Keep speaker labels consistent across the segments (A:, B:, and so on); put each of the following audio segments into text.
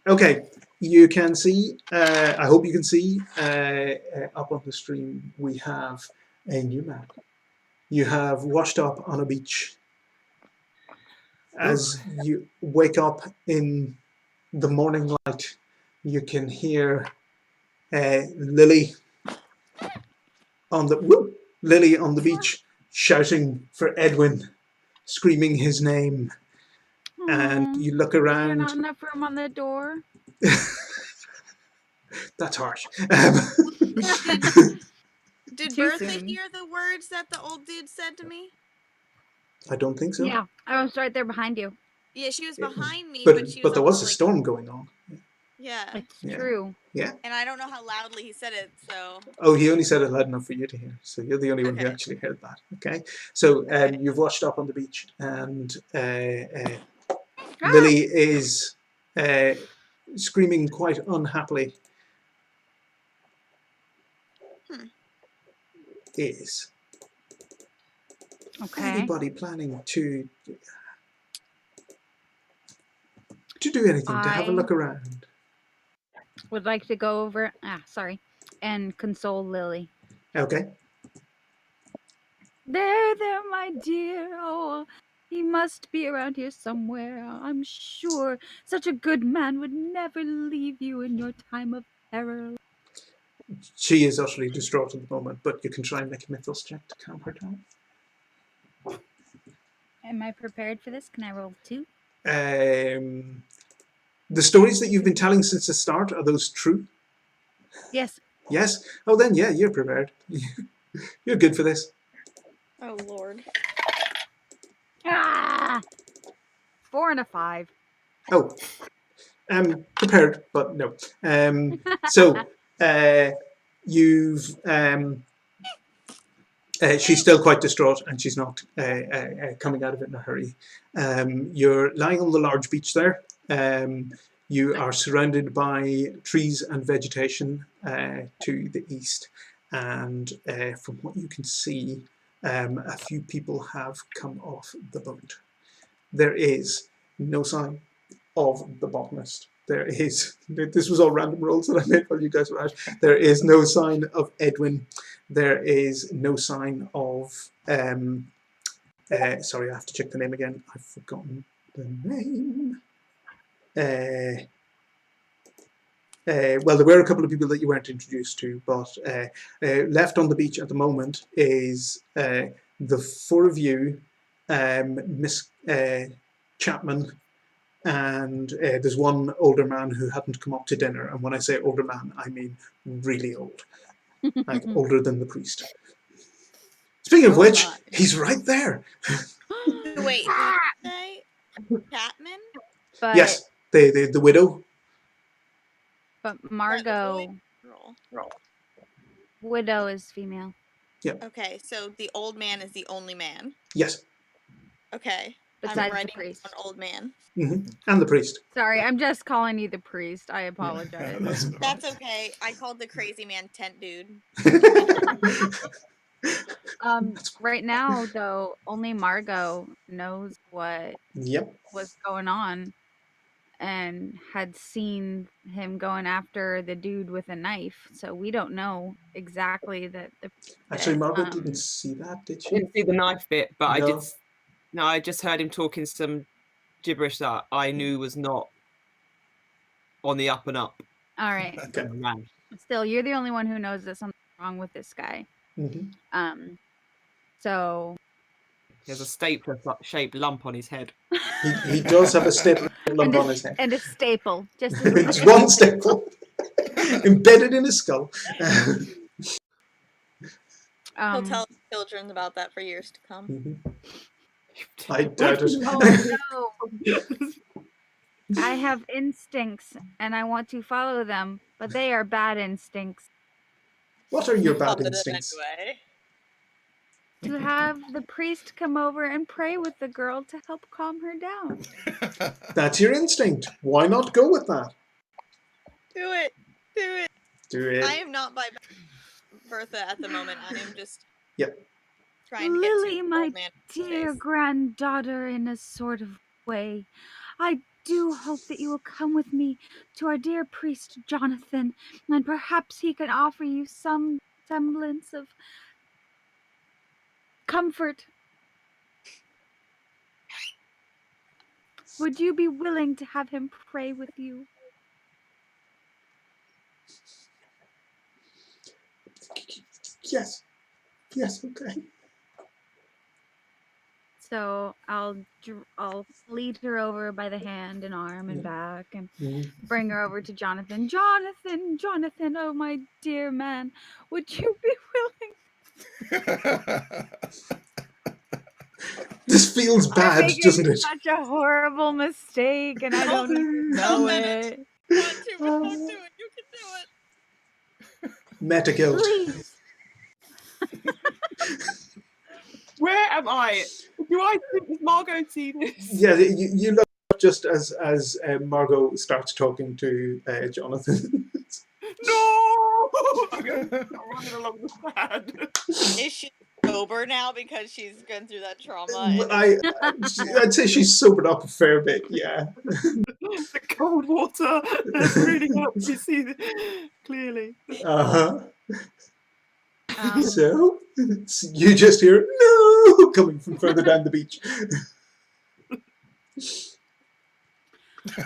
A: Okay, you can see, I hope you can see, up on the stream, we have a new map. You have washed up on a beach. As you wake up in the morning light, you can hear Lily on the beach shouting for Edwin, screaming his name. And you look around.
B: Is there not enough room on the door?
A: That's harsh.
C: Did
B: Too
C: Bertha
B: soon.
C: hear the words that the old dude said to me?
A: I don't think so.
B: Yeah, I was right there behind you.
C: Yeah, she was behind me,
A: but
C: she was
A: there was
C: also,
A: a storm going on.
C: Yeah.
B: It's true.
A: Yeah.
C: And I don't know how loudly he said it, so...
A: Oh, he only said it loud enough for you to hear. So you're the only one who actually heard that. Okay. So you've washed up on the beach, and Lily is screaming quite unhappily. Is anybody planning to do anything, to have a look around?
B: Would like to go over, and console Lily.
A: Okay.
B: There, my dear. Oh, he must be around here somewhere. I'm sure such a good man would never leave you in your time of peril.
A: She is utterly distraught at the moment, but you can try and make a mythos check to calm her down.
B: Am I prepared for this? Can I roll 2?
A: The stories that you've been telling since the start, are those true?
B: Yes.
A: Yes? Oh, then, yeah, you're prepared. You're good for this.
C: Oh, Lord.
B: 4 and a 5.
A: Oh. Prepared, but no. So, you've... she's still quite distraught, and she's not coming out of it in a hurry. You're lying on the large beach there. You are surrounded by trees and vegetation to the east, and from what you can see, a few people have come off the boat. There is no sign of the botanist. There is, this was all random rolls that I made while you guys were out. There is no sign of Edwin. There is no sign of, sorry, I have to check the name again. I've forgotten the name. Well, there were a couple of people that you weren't introduced to, but left on the beach at the moment is the 4 of you, Miss Chapman, and there's one older man who hadn't come up to dinner. And when I say older man, I mean really old, like older than the priest. Speaking of which, he's right there.
C: Wait, Chapman?
B: But,
A: yes, the widow.
B: But Margot, widow is female.
A: Yeah.
C: Okay, so the old man is the only man.
A: Yes.
C: Okay.
B: Besides
C: I'm writing
B: the priest.
C: an old man.
A: And the priest.
B: Sorry, I'm just calling you the priest. I apologize.
C: That's okay. I called the crazy man tent dude.
B: Right now, though, only Margot knows what was going on and had seen him going after the dude with a knife. So we don't know exactly that.
A: Actually, Margot didn't see that, did she?
D: I didn't see the knife bit, but
A: No.
D: I did. No, I just heard him talking some gibberish that I knew was not on the up and up.
B: All right.
A: Okay.
B: Still, you're the only one who knows that something's wrong with this guy. So
D: he has a stapler-shaped lump on his head.
A: He does have a stapler lump on his head.
B: And a staple. Just
A: it's one staple embedded in his skull.
C: He'll tell children about that for years to come.
A: I doubt it.
B: Oh, no. I have instincts, and I want to follow them, but they are bad instincts.
A: What are your bad instincts?
C: Anyway.
B: To have the priest come over and pray with the girl to help calm her down.
A: That's your instinct. Why not go with that?
C: Do it. Do it.
A: Do it.
C: I am not by Bertha at the moment. I am just trying
B: to
C: get
B: my dear granddaughter, in a sort of way. I do hope that you will come with me to our dear priest Jonathan, and perhaps he can offer you some semblance of comfort. Would you be willing to have him pray with you?
A: Yes. Yes, okay.
B: So I'll lead her over by the hand and arm and back and bring her over to Jonathan. Jonathan, oh my dear man, would you be willing?
A: This feels bad, doesn't it?
B: Such a horrible mistake, and I don't even know it.
C: Want to, but don't do it. You can do it.
A: Meta guilt.
B: Please.
D: Where am I? Do I think Margot see this?
A: Yeah, you look up just as Margot starts talking to Jonathan.
D: No! I'm running along the sand.
C: Is she sober now because she's gone through that trauma?
A: I'd say she's sobered up a fair bit, yeah.
D: The cold water has really helped me see clearly.
A: Uh-huh. So, you just hear, no, coming from further down the beach.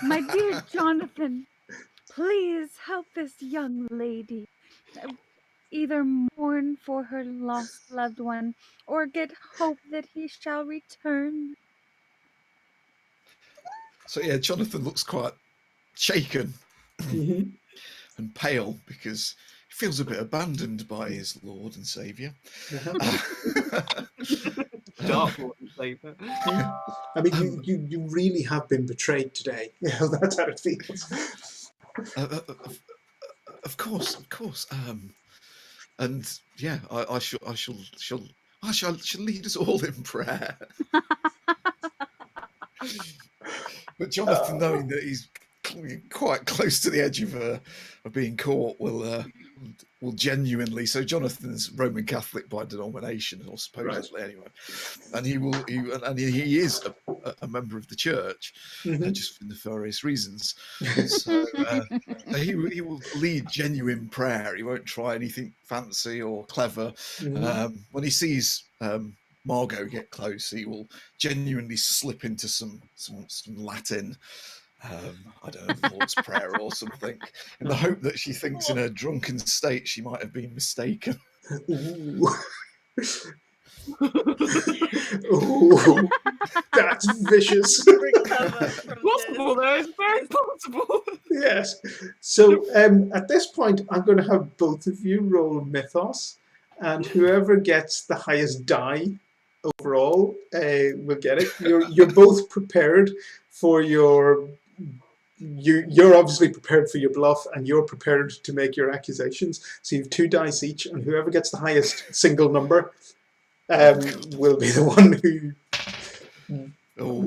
B: My dear Jonathan, please help this young lady either mourn for her lost loved one or get hope that he shall return.
E: So yeah, Jonathan looks quite shaken and pale because he feels a bit abandoned by his Lord and Saviour.
D: Dark Lord and Saviour.
A: I mean, you really have been betrayed today. That's how it feels.
E: Of course. And yeah, I shall lead us all in prayer. But Jonathan, knowing that he's quite close to the edge of being caught, will genuinely. So Jonathan's Roman Catholic by denomination, or supposedly anyway, and he is a member of the church, just for nefarious reasons. So he will lead genuine prayer. He won't try anything fancy or clever. When he sees Margot get close, he will genuinely slip into some Latin. I don't know, Lord's Prayer or something, in the hope that she thinks in her drunken state she might have been mistaken.
A: Ooh. Ooh, that's vicious.
D: Possible, though. It's very possible.
A: Yes. So at this point, I'm going to have both of you roll Mythos, and whoever gets the highest die overall will get it. You're both prepared for your. You're obviously prepared for your bluff, and you're prepared to make your accusations. So you have 2 dice each, and whoever gets the highest single number will be the one who.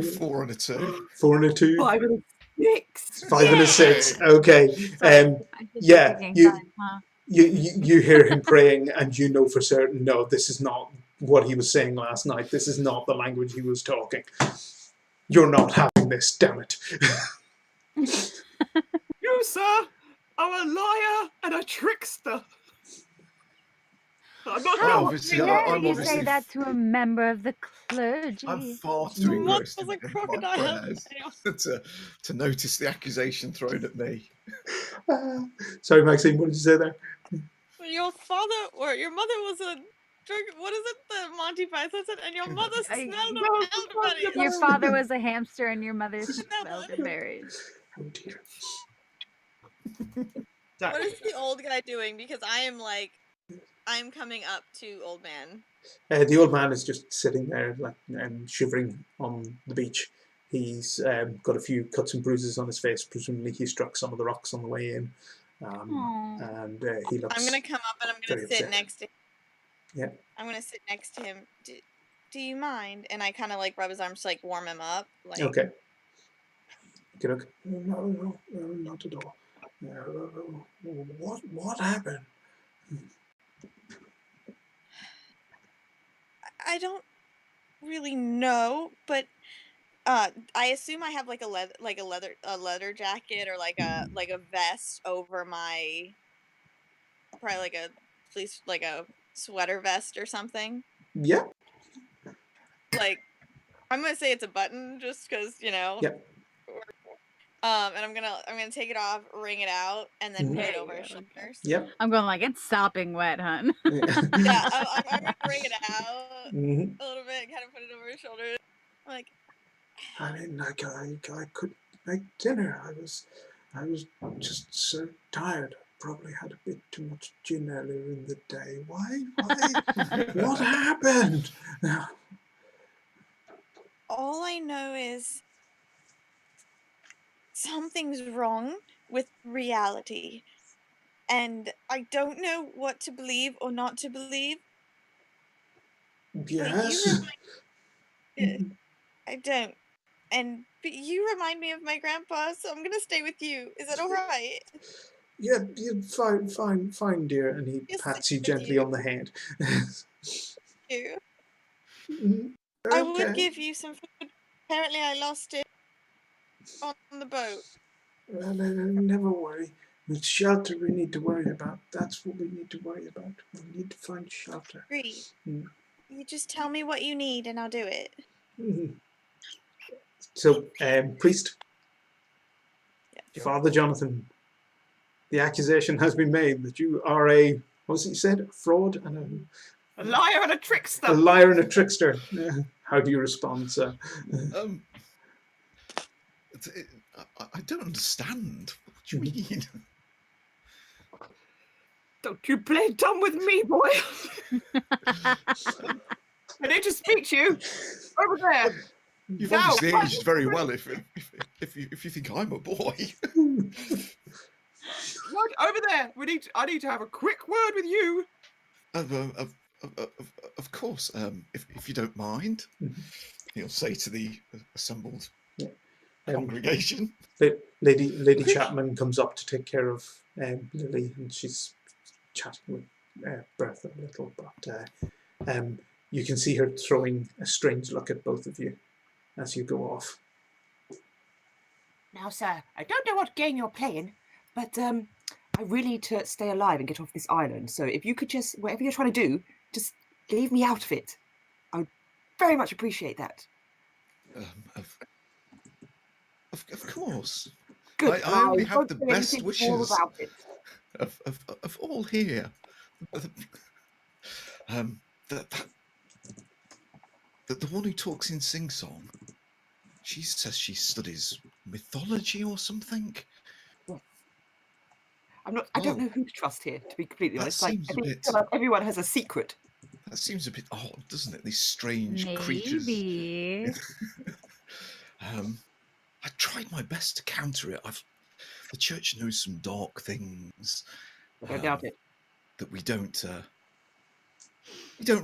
E: 4 and a 2.
A: 4 and a 2.
D: 5 and a 6.
A: 5 and a 6. Okay. Yeah. You hear him praying, and you know for certain, no, this is not what he was saying last night. This is not the language he was talking. You're not having this, damn it.
D: You, sir, are a liar and a trickster. I'm not
B: How dare you say that to a member of the clergy?
E: I'm far too engrossed in my prayers to notice the accusation thrown at me.
A: Sorry, Maxine, what did you say there?
C: Your father or your mother was a drug. What is it? The Monty Python said, and your mother smelled of elderberries.
B: Your father was a hamster, and your mother smelled of berries.
A: Oh dear.
C: What is the old guy doing? Because I'm coming up to old man.
A: The old man is just sitting there, shivering on the beach. He's got a few cuts and bruises on his face. Presumably, he struck some of the rocks on the way in, and he looks.
C: I'm gonna come up and I'm gonna sit next to him.
A: Yeah.
C: I'm gonna sit next to him. Do you mind? And I kind of rub his arms to warm him up.
A: Okay. Okay. No, not at all. What happened?
C: I don't really know, but I assume I have like a leather jacket or like a vest over my, probably like a fleece, like a sweater vest or something.
A: Yeah.
C: Like, I'm gonna say it's a button just because, you know.
A: Yeah.
C: And I'm gonna take it off, wring it out, and then put it over his shoulders.
A: Yep.
B: I'm going like, it's sopping wet, hun.
C: Yeah, I'm gonna wring it out
A: Mhm.
C: a little bit, kind of put it over his shoulders. I'm like,
A: I mean, like I couldn't make dinner. I was just so tired. Probably had a bit too much gin earlier in the day. Why? What happened?
C: all I know is something's wrong with reality, and I don't know what to believe or not to believe.
A: Yes.
C: I don't. But you remind me of my grandpa, so I'm gonna stay with you. Is that all right?
A: Yeah, fine, dear. And he pats you gently on the head.
C: You.
A: Okay.
C: I would give you some food. Apparently, I lost it on the boat.
A: Well, never worry. With shelter we need to worry about. That's what we need to worry about. We need to find shelter.
C: Agreed. You just tell me what you need and I'll do it.
A: So, priest, Father Jonathan, the accusation has been made that you are what was it you said? A fraud and
D: a liar and a trickster.
A: A liar and a trickster. How do you respond, sir?
E: I don't understand. What do you mean?
D: Don't you play dumb with me, boy. I need to speak to you. Over there.
E: You've obviously aged very well if you think I'm a boy.
D: Right, over there. I need to have a quick word with you.
E: Of course, if you don't mind, he'll say to the assembled congregation.
A: Lady Chapman comes up to take care of Lily, and she's chatting with Bertha a little, but you can see her throwing a strange look at both of you as you go off.
D: Now, sir, I don't know what game you're playing, but I really need to stay alive and get off this island. So if you could just, whatever you're trying to do, just leave me out of it. I would very much appreciate that.
E: Of course.
D: Good.
E: I only have the best wishes of all here. The one who talks in sing-song, she says she studies mythology or something.
D: Yeah. I don't know who to trust here, to be completely honest.
E: Like,
D: everyone has a secret.
E: That seems a bit odd, doesn't it? These strange creatures.
B: Maybe.
E: I tried my best to counter it. The church knows some dark things.
D: I doubt it.
E: That we don't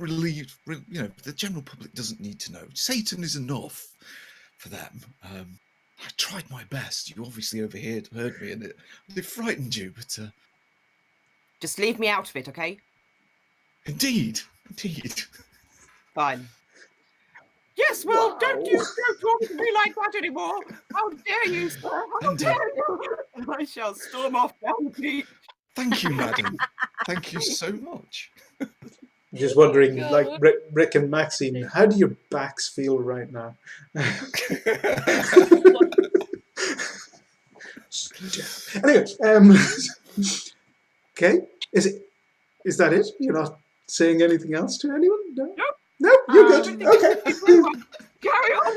E: really, the general public doesn't need to know. Satan is enough for them. I tried my best. You obviously heard me, and it frightened you, but
D: just leave me out of it, okay?
E: Indeed.
D: Fine. Yes, well, don't talk to me like that anymore. How dare you, sir? How dare you? I shall storm off down the beach.
E: Thank you, madam. Thank you so much.
A: Just wondering, like Rick and Maxine, how do your backs feel right now? Anyway, okay, is that it? You're not saying anything else to anyone? No. No, you're good. Okay.
D: Carry on.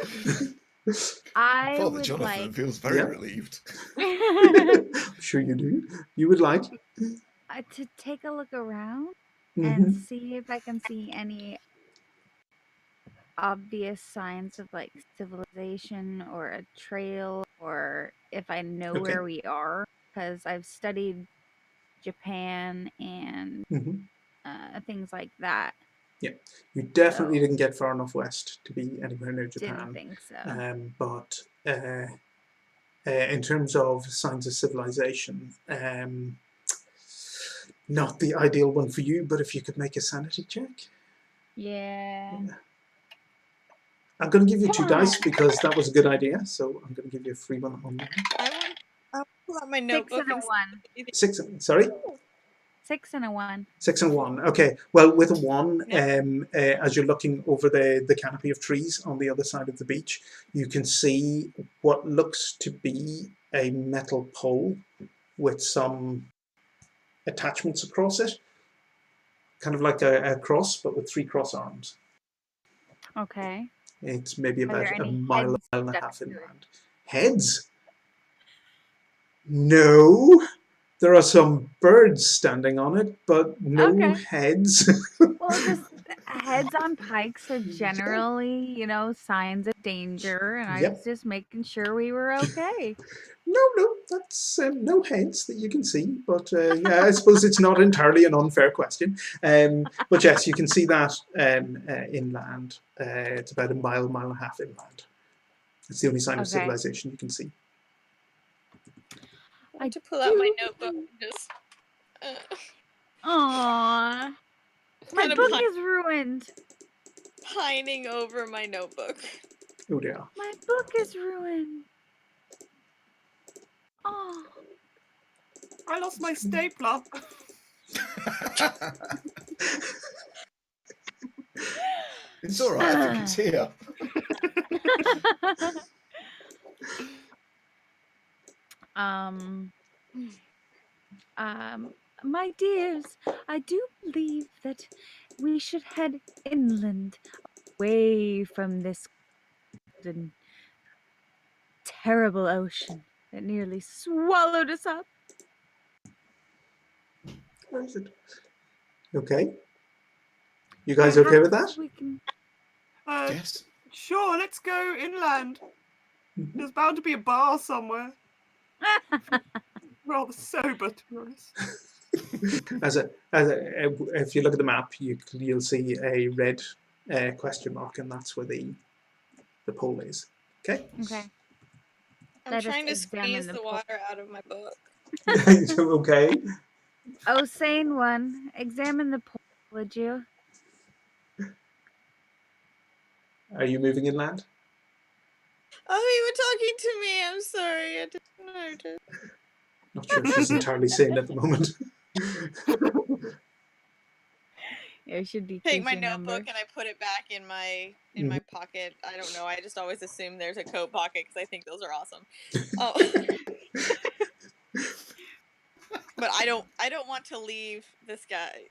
E: Father Jonathan feels very relieved.
A: I'm sure you do. You would like
B: to take a look around and see if I can see any obvious signs of like civilization or a trail, or if I know where we are, because I've studied Japan and things like that.
A: Yeah, you definitely didn't get far enough west to be anywhere near Japan.
B: Didn't think so.
A: But in terms of signs of civilization, not the ideal one for you, but if you could make a sanity check.
B: Yeah.
A: I'm going to give you 2
B: Come
A: dice
B: on.
A: because that was a good idea. So I'm going to give you a free one on that.
C: I'll pull out my
B: 6
C: notebook
B: and a 1.
A: 6. Sorry.
B: 6 and a 1.
A: 6 and 1. Okay. Well, with a 1,
C: Yep.
A: as you're looking over the canopy of trees on the other side of the beach, you can see what looks to be a metal pole with some attachments across it, kind of like a cross, but with 3 cross arms.
B: Okay.
A: It's maybe
B: Are there
A: about a
B: any
A: mile
B: heads
A: and a
B: stuck
A: half
B: to it?
A: inland. Heads? No. There are some birds standing on it, but no
B: Okay.
A: heads.
B: Well, just heads on pikes are generally, you know, signs of danger, and I
A: Yep.
B: was just making sure we were okay.
A: No, that's no heads that you can see. But yeah, I suppose it's not entirely an unfair question. But yes, you can see that inland. It's about a mile and a half inland. It's the only sign of
B: Okay.
A: civilization you can see.
C: I want to pull out my notebook and just
B: Aww. My
C: kind of
B: book is ruined.
C: pining over my notebook.
A: Oh dear.
B: My book is ruined. Oh.
D: I lost my stapler.
E: It's all right. I think it's here.
B: My dears, I do believe that we should head inland, away from this terrible ocean that nearly swallowed us up.
A: Where is it? Okay. You guys okay with that?
B: We can...
E: Yes.
D: Sure, let's go inland. There's bound to be a bar somewhere. Rather sober, to be honest.
A: If you look at the map, you'll see a red question mark, and that's where the pole is. Okay.
B: Okay.
C: I'm trying to squeeze the water out of my book.
A: Okay.
B: Oh, sane one, examine the pole, would you?
A: Are you moving inland?
C: Oh, you were talking to me. I'm sorry. I didn't notice.
A: Not sure if she's entirely sane at the moment.
B: Yeah, it should be.
C: Take my notebook and I put it back in my pocket. I don't know. I just always assume there's a coat pocket because I think those are awesome. Oh. But I don't want to leave this guy.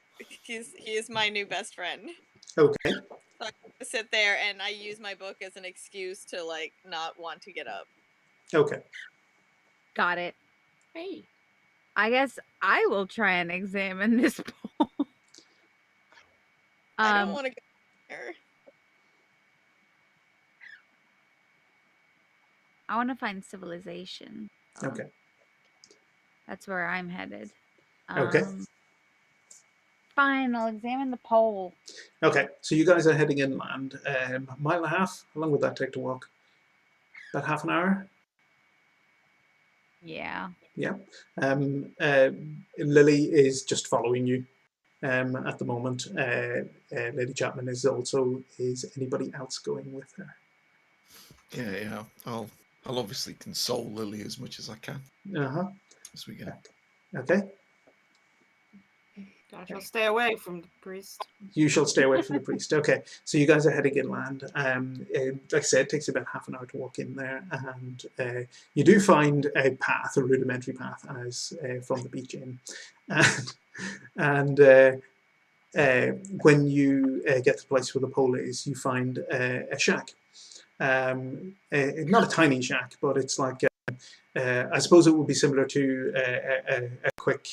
C: He is my new best friend.
A: Okay.
C: So I sit there and I use my book as an excuse to like not want to get up.
A: Okay.
B: Got it.
D: Hey.
B: I guess I will try and examine this pole.
C: I don't want to go there.
B: I want to find civilization.
A: Okay.
B: That's where I'm headed.
A: Okay.
B: Fine, I'll examine the pole.
A: Okay, so you guys are heading inland. A mile and a half? How long would that take to walk? About half an hour?
B: Yeah.
A: Yeah. Lily is just following you at the moment. Lady Chapman is also. Is anybody else going with her?
E: Yeah. I'll obviously console Lily as much as I can. As we go.
A: Okay.
D: I shall stay away from the priest.
A: You shall stay away from the priest. Okay, so you guys are heading inland. Like I said, it takes about half an hour to walk in there, and you do find a path, a rudimentary path, as from the beach in, and when you get to the place where the pole is, you find a shack. Not a tiny shack, but it's like I suppose it would be similar to a quick.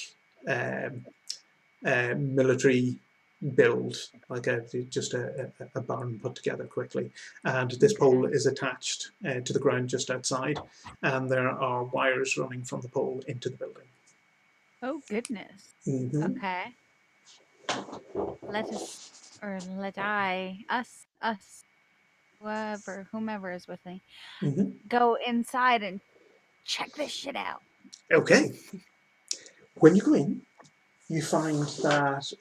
A: Military build, like just a barn put together quickly, and this pole is attached to the ground just outside, and there are wires running from the pole into the building.
B: Oh goodness.
A: Mm-hmm.
B: Okay. Whomever is with me, go inside and check this shit out.
A: Okay. When you go in, you find that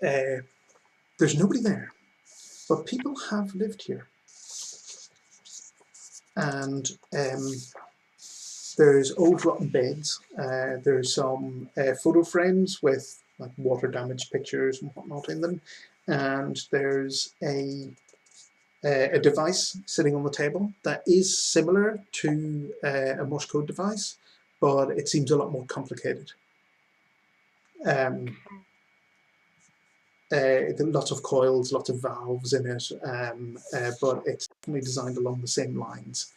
A: there's nobody there, but people have lived here. and there's old rotten beds. There's some photo frames with like water damage pictures and whatnot in them, and there's a device sitting on the table that is similar to a Morse code device, but it seems a lot more complicated. Lots of coils, lots of valves in it, but it's definitely designed along the same lines.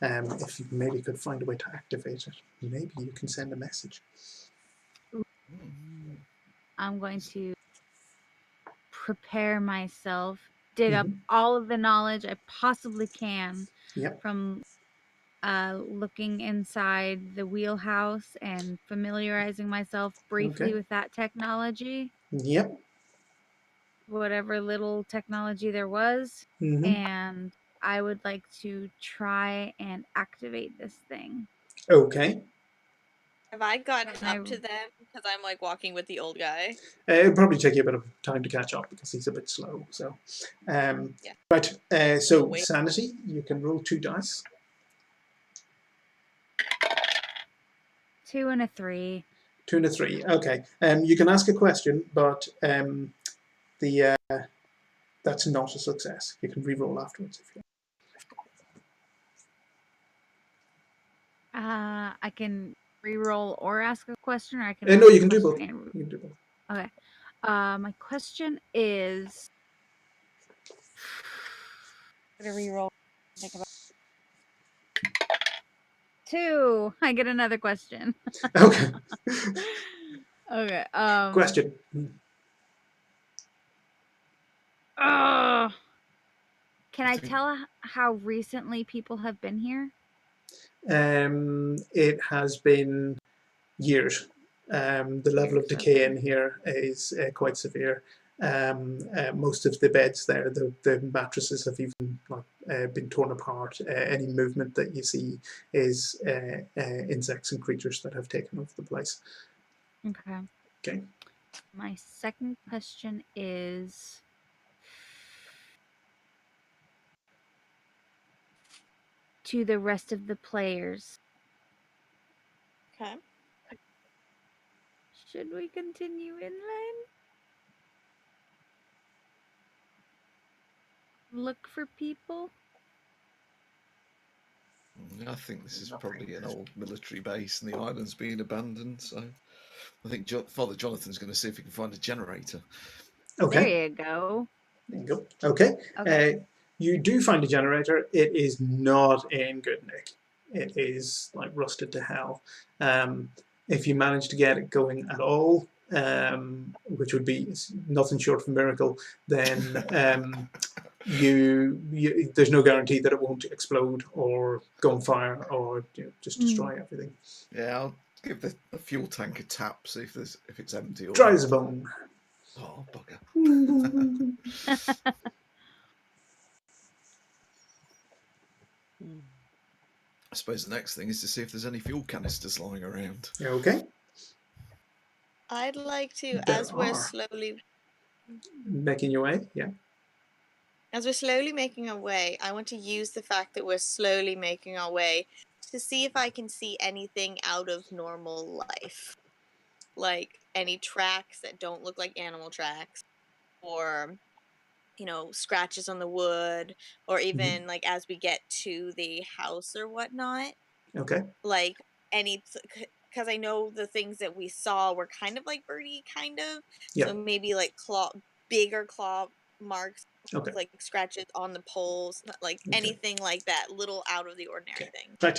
A: If you maybe could find a way to activate it, maybe you can send a message.
B: I'm going to prepare myself, dig up all of the knowledge I possibly can from looking inside the wheelhouse and familiarizing myself briefly with that technology.
A: Yep.
B: Whatever little technology there was. And I would like to try and activate this thing.
A: Okay.
C: Have I gotten up to them? Because I'm like walking with the old guy.
A: It'll probably take you a bit of time to catch up because he's a bit slow. So, right. So sanity, you can roll 2 dice.
B: 2 and a 3.
A: 2 and a 3. Okay. You can ask a question, but that's not a success. You can re-roll afterwards if you
B: want. I can re-roll or ask a question, or I can.
A: No, you can do both. You can do both.
B: Okay. My question is. I'm gonna re-roll. Think about 2. I get another question.
A: Okay.
B: Okay.
A: Question.
B: Can I tell how recently people have been here?
A: It has been years. The level of decay in here is quite severe. Most of the beds there, the mattresses have even been torn apart. Any movement that you see is insects and creatures that have taken over the place.
B: Okay.
A: Okay.
B: My second question is, to the rest of the players.
C: Okay.
B: Should we continue inland? Look for people?
E: I think this is probably an old military base and the island's being abandoned, so I think Father Jonathan's going to see if he can find a generator.
A: Okay.
B: There you go.
A: There you go. Okay. You do find a generator. It is not in good nick. It is like rusted to hell. If you manage to get it going at all, which would be nothing short of a miracle, then there's no guarantee that it won't explode or go on fire or just destroy everything.
E: Yeah, I'll give the fuel tank a tap, see if it's empty. Or
A: dry as a bone.
E: Oh, bugger. I suppose the next thing is to see if there's any fuel canisters lying around.
A: Okay.
C: I'd like to,
A: We're slowly making your way,
C: as we're slowly making our way, I want to use the fact that we're slowly making our way to see if I can see anything out of normal life. Like any tracks that don't look like animal tracks, or scratches on the wood, or even like as we get to the house or whatnot.
A: Okay.
C: Like any, because I know the things that we saw were kind of like birdie, kind of.
A: Yeah.
C: So maybe like bigger claw marks,
A: okay.
C: like scratches on the poles, like anything like that, little out of the ordinary thing.
A: Right.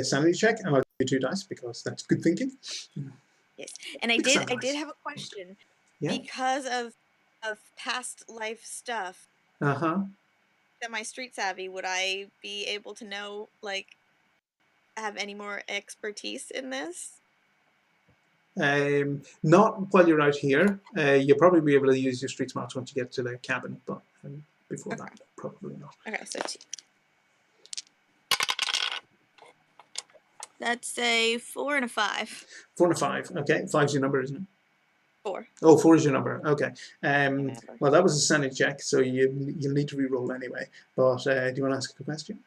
A: Sanity check, and I'll give you 2 dice because that's good thinking.
C: Yes, and I did have a question because of past life stuff. That my street savvy, would I be able to know, like, have any more expertise in this?
A: Not while you're out here. You'll probably be able to use your street smarts once you get to the cabin, but before that, probably not.
C: Okay, so that's a 4 and a 5.
A: 4 and a 5. Okay, 5's your number, isn't it?
C: 4.
A: Oh, 4 is your number. Okay. Well, that was a sanity check, so you'll need to re-roll anyway. But do you want to ask a question?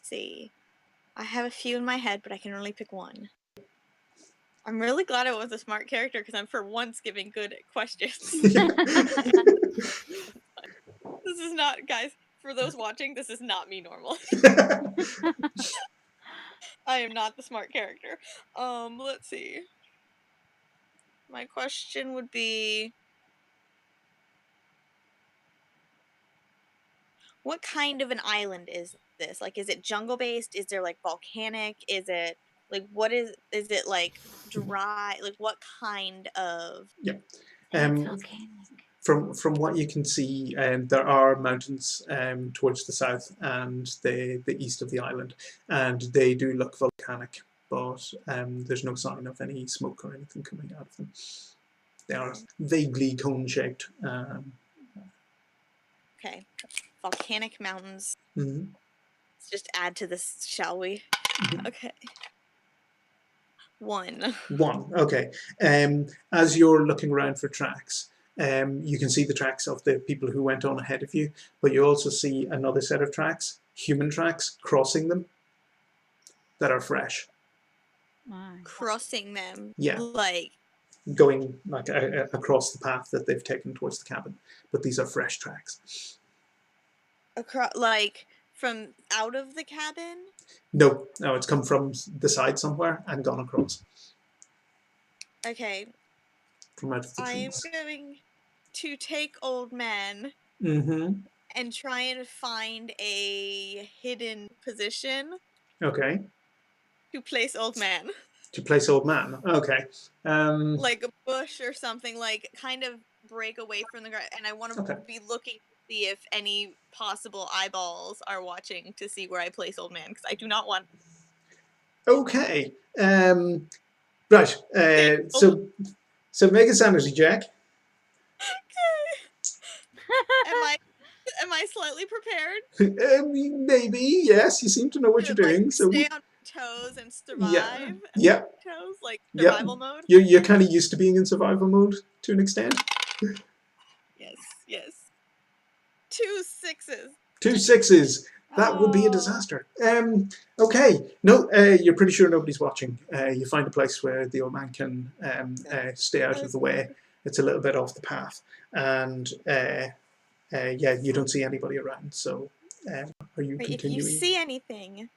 C: see. I have a few in my head, but I can only pick one. I'm really glad I was a smart character because I'm for once giving good questions. This is not, guys, for those watching, this is not me normal. I am not the smart character. Let's see. My question would be, what kind of an island is this? Like, is it jungle based? Is there like volcanic? Is it like, what is it like dry? Like, what kind of?
A: Yeah.
B: volcanic.
A: From what you can see, there are mountains towards the south and the east of the island, and they do look volcanic, but there's no sign of any smoke or anything coming out of them. They are vaguely cone-shaped.
C: Okay, volcanic mountains.
A: Mm-hmm.
C: Let's just add to this, shall we?
A: Mm-hmm.
C: Okay. One.
A: Okay. As you're looking around for tracks, you can see the tracks of the people who went on ahead of you, but you also see another set of tracks, human tracks, crossing them that are fresh.
C: Crossing them?
A: Yeah.
C: Like?
A: Going like across the path that they've taken towards the cabin, but these are fresh tracks.
C: Across, like from out of the cabin?
A: No, it's come from the side somewhere and gone across.
C: Okay.
A: From out of the trees.
C: I'm going to take Old Man and try and find a hidden position.
A: Okay.
C: To place Old Man.
A: To place Old Man. Okay.
C: Like a bush or something, like kind of break away from the ground, and I want to be looking to see if any possible eyeballs are watching to see where I place Old Man, because I do not want.
A: Okay. Right. So make a sanity check.
C: Am I slightly prepared?
A: Maybe, yes. You seem to know what you're doing.
C: Like,
A: so
C: stay on toes and survive.
A: Yeah.
C: Toes, like survival mode.
A: You're kind of used to being in survival mode to an extent.
C: Yes. 2 6s.
A: 2 6s. That would be a disaster. Okay. No, you're pretty sure nobody's watching. You find a place where the Old Man can stay out of the way. It's a little bit off the path, and you don't see anybody around. So, are you continuing?
C: If you see anything,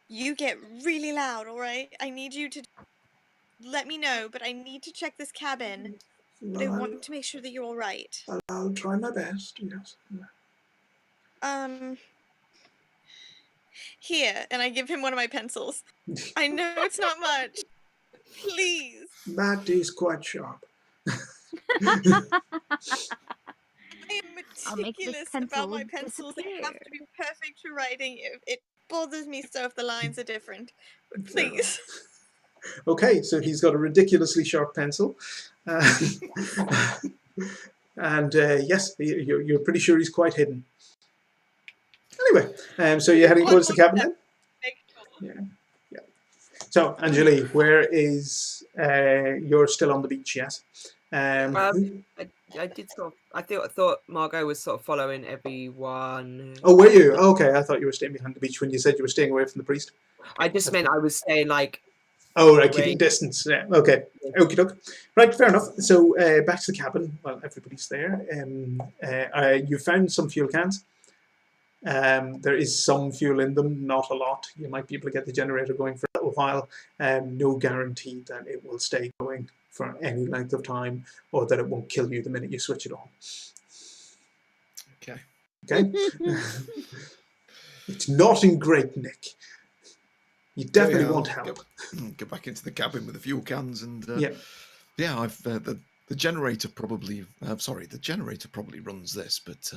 C: you get really loud. All right. I need you to let me know, but I need to check this cabin. But I want to make sure that you're all right.
A: I'll try my best. Yes.
C: Here, and I give him one of my pencils. I know it's not much. Please.
A: That is quite sharp.
C: I am meticulous about my pencils. They have to be perfect for writing. It bothers me so if the lines are different. But please.
A: Okay, so he's got a ridiculously sharp pencil. And yes, you're pretty sure he's quite hidden. Anyway, so you're heading towards the cabin then? Yeah. So, Anjuli, where is... you're still on the beach, yes?
D: I did sort of... I thought Margot was sort of following everyone.
A: Oh, were you? Oh, okay, I thought you were staying behind the beach when you said you were staying away from the priest.
D: I just meant I was staying, like...
A: Oh, right, keeping distance. Yeah, okay. Okie doke. Right, fair enough. So, back to the cabin. Well, everybody's there. You found some fuel cans. There is some fuel in them, not a lot. You might be able to get the generator going for a little while. No guarantee that it will stay going for any length of time or that it won't kill you the minute you switch it on.
E: Okay.
A: It's not in great nick. You definitely want help.
E: Go back into the cabin with the fuel cans and
A: I've
E: the generator probably the generator probably runs this, but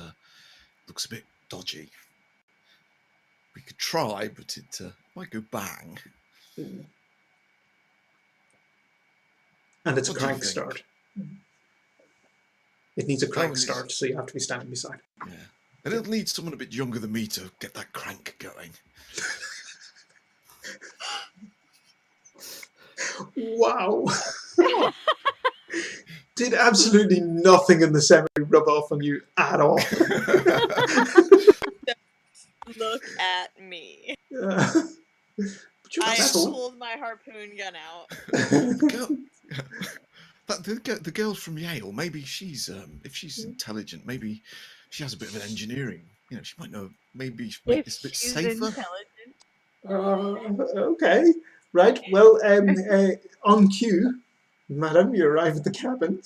E: looks a bit dodgy. We could try, but it might go bang.
A: And it's a crank start. It needs a crank start, so you have to be standing beside.
E: Yeah, and it'll need someone a bit younger than me to get that crank going.
A: Wow. Did absolutely nothing in the seminary rub off on you at all.
C: Look at me.
A: But you're
C: I
A: clever.
C: pulled my harpoon gun out.
E: The girl from Yale, maybe she's if she's intelligent, maybe she has a bit of an engineering. You know, she might know. Maybe make this a bit
B: she's
E: safer.
B: intelligent.
A: Okay, right. Well, on cue, madam, you arrive at the cabin.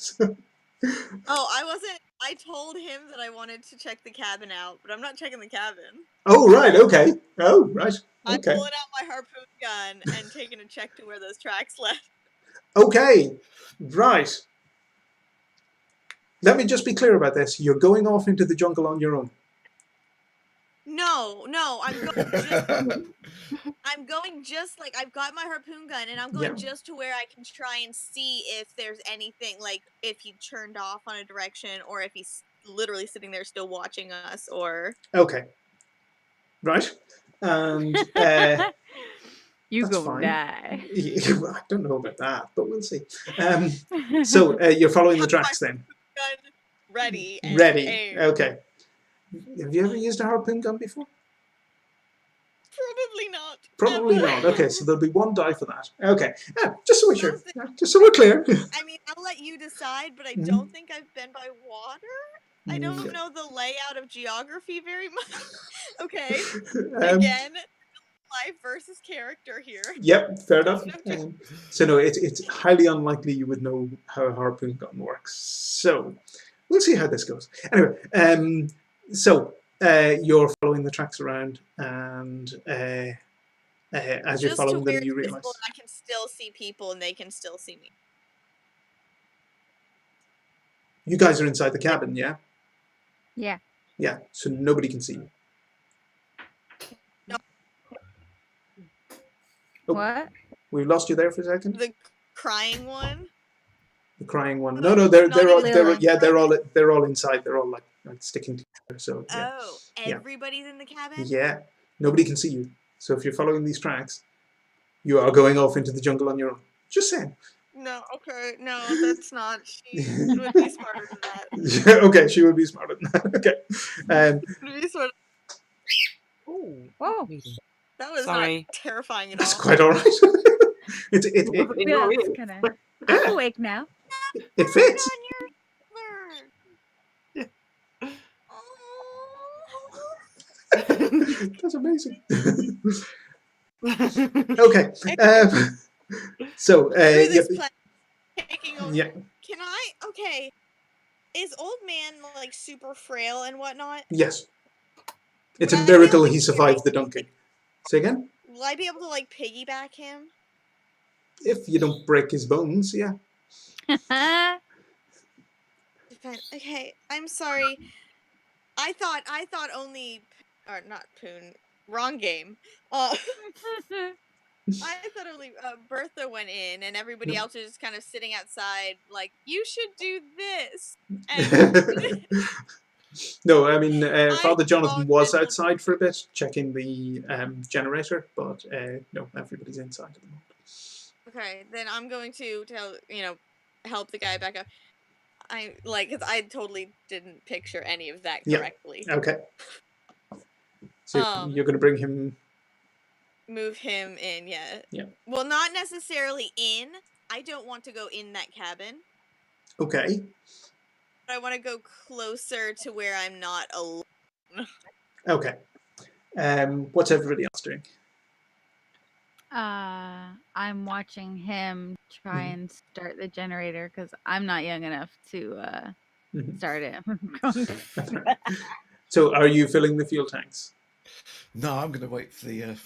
C: Oh, I wasn't. I told him that I wanted to check the cabin out, but I'm not checking the cabin.
A: Oh, right. Okay. Oh, right.
C: I'm
A: Okay.
C: pulling out my harpoon gun and taking a check to where those tracks led.
A: Okay. Right. Let me just be clear about this. You're going off into the jungle on your own.
C: No, I'm going just like I've got my harpoon gun and I'm going just to where I can try and see if there's anything, like if he turned off on a direction or if he's literally sitting there still watching us or...
A: Okay. Right. And
B: you
A: that's
B: gonna
A: fine.
B: die.
A: I don't know about that, but we'll see. So you're following the tracks then?
C: Gun ready. And
A: ready.
C: aimed.
A: Okay. Have you ever used a harpoon gun before?
C: Probably not.
A: Probably not. Okay, so there'll be one die for that. Okay, just so we're sure. Just so we're clear.
C: I mean, I'll let you decide, but I don't think I've been by water. I don't know the layout of geography very much. Okay, again, life versus character here.
A: Yep, fair enough. So no, it's highly unlikely you would know how a harpoon gun works. So we'll see how this goes. Anyway, so you're following the tracks around, and as you're following them, you realize
C: I can still see people, and they can still see me.
A: You guys are inside the cabin, yeah?
B: Yeah.
A: Yeah, so nobody can see you.
C: No.
A: Oh,
B: what?
A: We lost you there for a second.
C: The crying one.
A: The crying one. No, they're all inside. They're all like sticking together. So yeah.
C: Oh, everybody's in the cabin?
A: Yeah. Nobody can see you. So if you're following these tracks, you are going off into the jungle on your own. Just saying.
C: No, okay, no, that's not. She would be smarter than that.
A: Yeah, okay, she would be smarter than that. Okay.
C: Would be smarter.
B: Whoa.
C: That was
D: Sorry.
C: not terrifying at
A: That's
C: all.
A: quite all right.
B: It's kind of. I'm awake now.
A: It fits. That's amazing. Okay. So
C: taking over.
A: Yeah.
C: Can I? Okay. Is old man like super frail and whatnot?
A: Yes. It's a miracle he survived the dunking. Say again?
C: Will I be able to like piggyback him?
A: If you don't break his bones, yeah.
C: Okay, I'm sorry. I thought only, or not Poon, wrong game. I thought only Bertha went in, and everybody else is just kind of sitting outside, like, you should do this. And
A: no, I mean, Father Jonathan was outside for a bit, checking the generator, but no, everybody's inside at the moment.
C: Okay, then I'm going to help the guy back up. Because I totally didn't picture any of that correctly.
A: Yeah. Okay. So you're going to bring him...
C: Move him in, yeah.
A: Yeah.
C: Well, not necessarily in. I don't want to go in that cabin.
A: Okay.
C: But I want to go closer to where I'm not alone.
A: Okay. What's everybody else doing?
B: I'm watching him try and start the generator because I'm not young enough to start it.
A: So, are you filling the fuel tanks?
E: No, I'm going to wait for the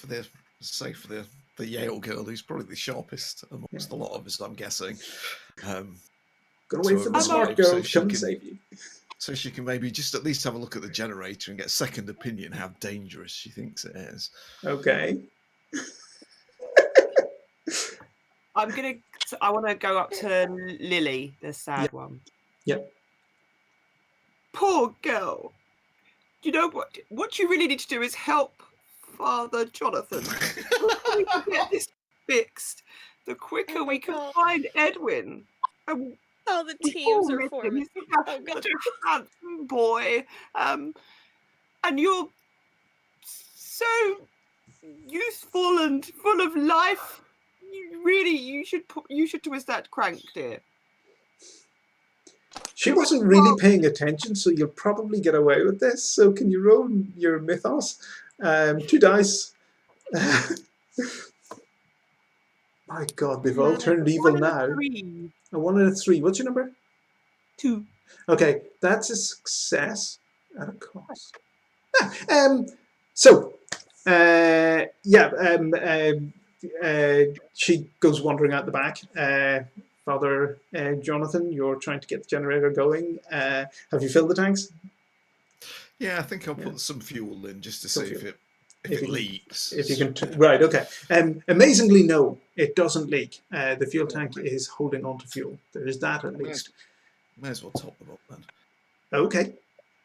E: Yale girl, who's probably the sharpest amongst a lot of us, I'm guessing.
A: Going to wait for the smart girl to come and save you.
E: So she can maybe just at least have a look at the generator and get a second opinion how dangerous she thinks it is.
A: Okay.
D: I want to go up to Lily, the sad one.
A: Yep.
D: Poor girl. You know what you really need to do is help Father Jonathan. The quicker we can get this fixed, the quicker we can find Edwin.
C: Oh, the teams are forming.
D: He's such a handsome boy. And you're so useful and full of life. You should twist that crank, dear.
A: She wasn't really paying attention, so you'll probably get away with this. So can you roll your mythos? 2 dice. My God, they've all turned evil now.
D: 3.
A: A 1 and a 3. What's your number?
D: 2.
A: Okay, that's a success at a cost. She goes wandering out the back. Father Jonathan, you're trying to get the generator going. Have you filled the tanks?
E: Yeah, I think I'll put some fuel in just to see if it leaks.
A: If you can, right? Okay. Amazingly, no, it doesn't leak. The fuel tank is holding on to fuel. There is that at least.
E: May as well top them up then.
A: Okay.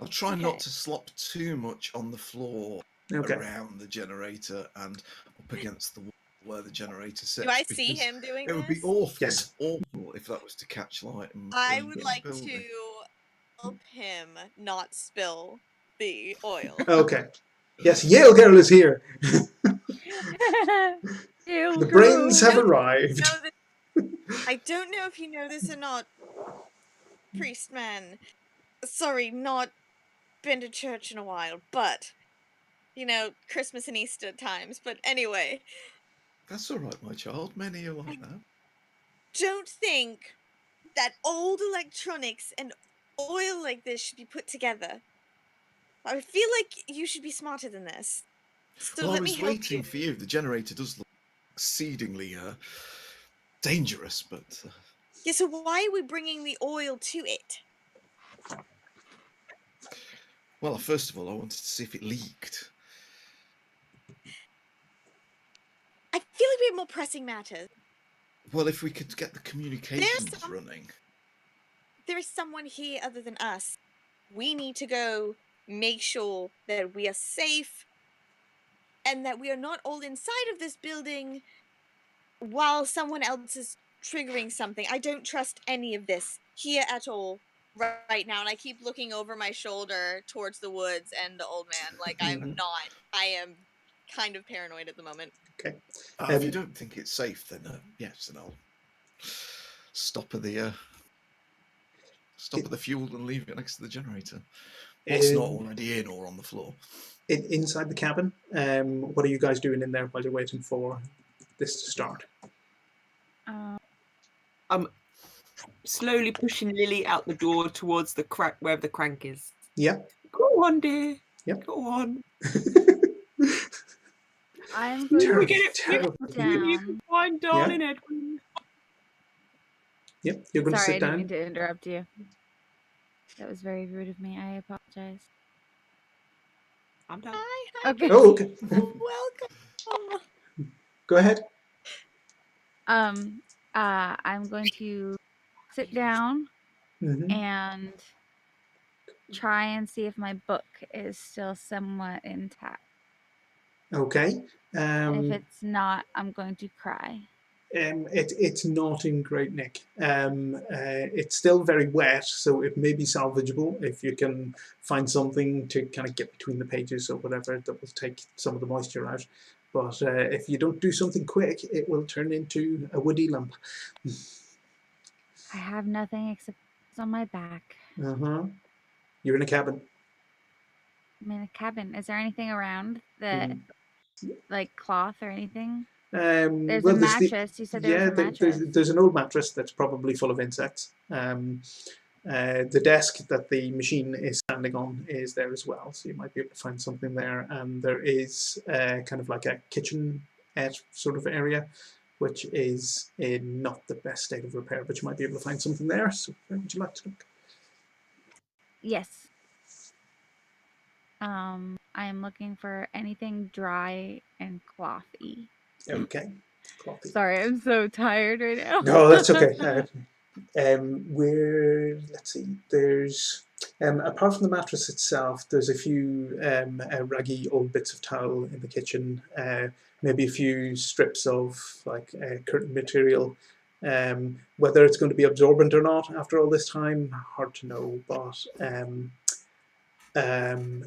E: I'll try not to slop too much on the floor around the generator and up against the wall where the generator sits.
C: Do I see him doing this?
E: It would be awful, awful if that was to catch light.
C: I would like to help him not spill the oil.
A: Okay. Yes, Yale Girl is here. The brains have arrived.
C: I don't know if you know this or not, Priestman. Sorry, not been to church in a while, but, you know, Christmas and Easter times. But anyway.
E: That's all right, my child. Many are like that.
C: Don't think that old electronics and oil like this should be put together. I feel like you should be smarter than this. So
E: well,
C: let
E: I was
C: me help
E: waiting for you. The generator does look exceedingly dangerous, but...
C: Yeah, so why are we bringing the oil to it?
E: Well, first of all, I wanted to see if it leaked.
C: I feel like we have more pressing matters.
E: Well, if we could get the communications running.
C: There is someone here other than us. We need to go make sure that we are safe and that we are not all inside of this building while someone else is triggering something. I don't trust any of this here at all right now. And I keep looking over my shoulder towards the woods and the old man. Like, I am kind of paranoid at the moment.
A: Okay.
E: If you don't think it's safe, then yes, and I'll stop at the fuel and leave it next to the generator. It's not already in or on the floor.
A: Inside the cabin, what are you guys doing in there while you're waiting for this to start?
D: I'm slowly pushing Lily out the door towards the crack, wherever the crank is.
A: Yeah.
D: Go on, dear.
A: Yep.
D: Go on.
B: I'm going to
D: get it down. Fine, darling Edwin.
A: Yep, you're going to sit down.
B: Sorry, I didn't mean to interrupt you. That was very rude of me. I apologize.
D: I'm done.
C: Hi.
B: Okay.
A: Oh, okay.
C: Welcome.
A: Go ahead.
B: I'm going to sit down and try and see if my book is still somewhat intact.
A: Okay.
B: If it's not, I'm going to cry.
A: It's not in great nick. It's still very wet, so it may be salvageable if you can find something to kind of get between the pages or whatever that will take some of the moisture out. But if you don't do something quick, it will turn into a woody lump.
B: I have nothing except it's on my back.
A: You're in a cabin.
B: I'm in a cabin. Is there anything around that, like cloth or anything? There's a mattress. You said there was a mattress.
A: There's an old mattress that's probably full of insects. The desk that the machine is standing on is there as well, so you might be able to find something there. And there is kind of like a kitchenette sort of area, which is in not the best state of repair, but you might be able to find something there. So where would you like to look?
B: Yes. I am looking for anything dry and clothy.
A: Okay. Clothy.
B: Sorry, I'm so tired right now.
A: No, that's okay. Let's see, there's, apart from the mattress itself, there's a few raggy old bits of towel in the kitchen, maybe a few strips of like curtain material. Whether it's going to be absorbent or not after all this time, hard to know, but In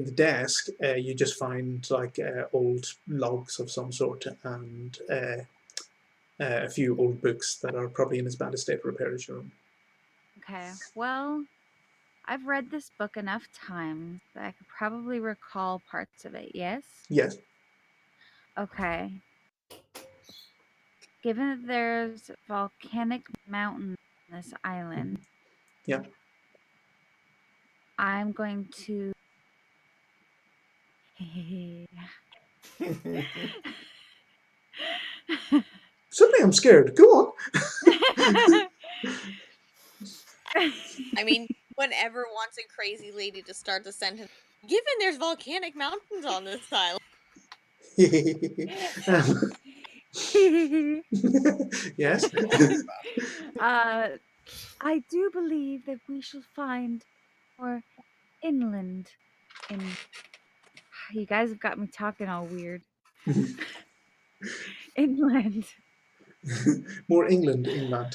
A: the desk, you just find like old logs of some sort and a few old books that are probably in as bad a state of repair as your own.
B: Okay, well, I've read this book enough times that I could probably recall parts of it, yes?
A: Yes.
B: Okay. Given that there's volcanic mountains on this island,
A: Yeah.
B: I'm going to...
A: Suddenly I'm scared. Go on.
C: I mean, whenever wants a crazy lady to start the sentence, given there's volcanic mountains on this island.
A: Yes.
B: I do believe that we shall find more inland. You guys have got me talking all weird. Inland.
A: More England. Yeah.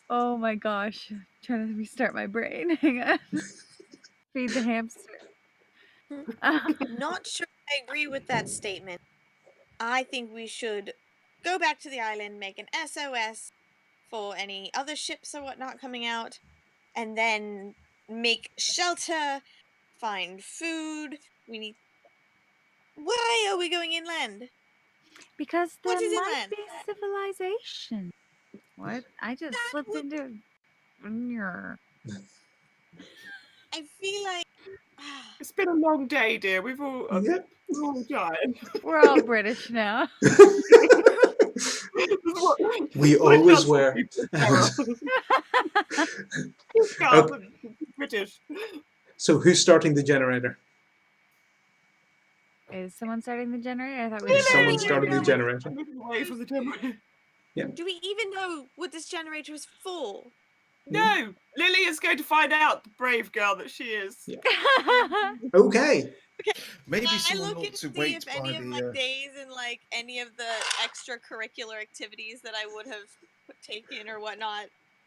B: Oh my gosh. I'm trying to restart my brain. Hang on. Feed the hamster.
C: Not sure I agree with that statement. I think we should go back to the island, make an SOS for any other ships or whatnot coming out, and then make shelter, find food. We need... Why are we going inland?
B: Because there
C: What is
B: might
C: inland?
B: be civilization. What? I just
C: That
B: slipped
C: would-
B: into...
C: I feel like...
D: It's been a long day, dear. We've all
A: Yep.
D: we're all tired.
B: We're all British now.
A: We always were.
D: British.
A: So who's starting the generator?
B: Is someone starting the generator? I thought we
A: Someone started the generator.
D: I'm moving away from the generator.
A: Yeah.
C: Do we even know what this generator is for?
D: No, Lily is going to find out, the brave girl that she is.
A: Yeah. Okay.
E: Maybe
C: I
E: someone
C: look
E: ought
C: and
E: to
C: see
E: wait
C: if
E: by
C: any of my
E: the.
C: days and like any of the extracurricular activities that I would have taken or whatnot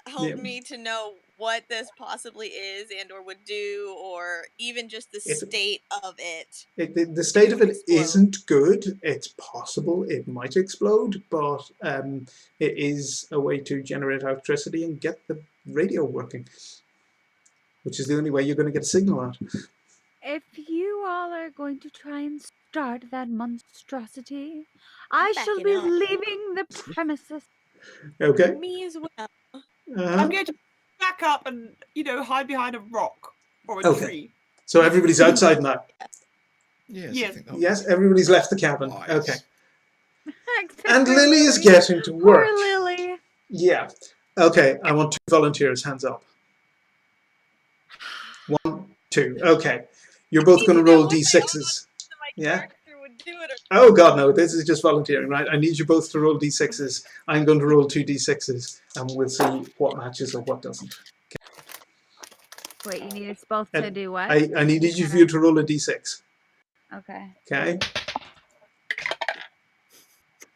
C: helped
A: Yeah.
C: me to know what this possibly is and or would do, or even just the state of it.
A: The state of it
C: Explode.
A: isn't good. It's possible it might explode, but it is a way to generate electricity and get the radio working, which is the only way you're going to get a signal out.
B: If you all are going to try and start that monstrosity, I shall be leaving the premises.
A: Okay.
C: Me as well.
D: I'm going to back up and, hide behind a rock or a tree.
A: So everybody's outside now?
E: Yes.
A: Yes, everybody's left the cabin.
E: Wise.
A: Okay.
B: Except
A: And
B: for
A: Lily is getting to work.
B: Poor Lily.
A: Yeah. Okay, I want 2 volunteers. Hands up. 1, 2. Okay. You're both going to roll d6s. Yeah? Oh god, no, this is just volunteering, right? I need you both to roll d6s. I'm going to roll 2 d6s and we'll see what matches or what doesn't.
B: Wait, you need us both to do what?
A: I needed you for you to roll a d6.
B: Okay.
A: Okay?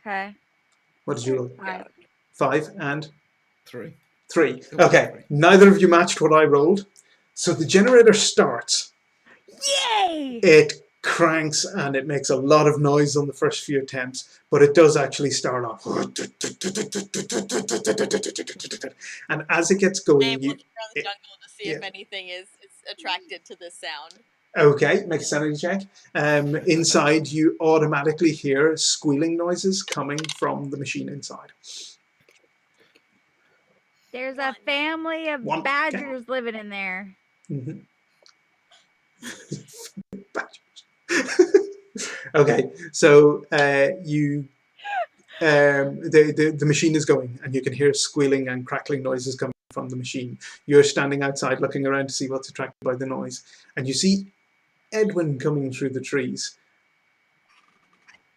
B: Okay.
A: What did you roll?
B: 5.
A: 5 and?
E: 3.
A: 3. Okay, neither of you matched what I rolled. So the generator starts.
B: Yay!
A: It cranks and it makes a lot of noise on the first few attempts, but it does actually start off. And as it gets going,
C: I'm looking around the jungle to see if anything is attracted to this sound.
A: Okay, make a sanity check. Inside, you automatically hear squealing noises coming from the machine inside.
B: There's a family of badgers living in there.
A: Mm-hmm. Okay, so the machine is going, and you can hear squealing and crackling noises coming from the machine. You're standing outside looking around to see what's attracted by the noise, and you see Edwin coming through the trees.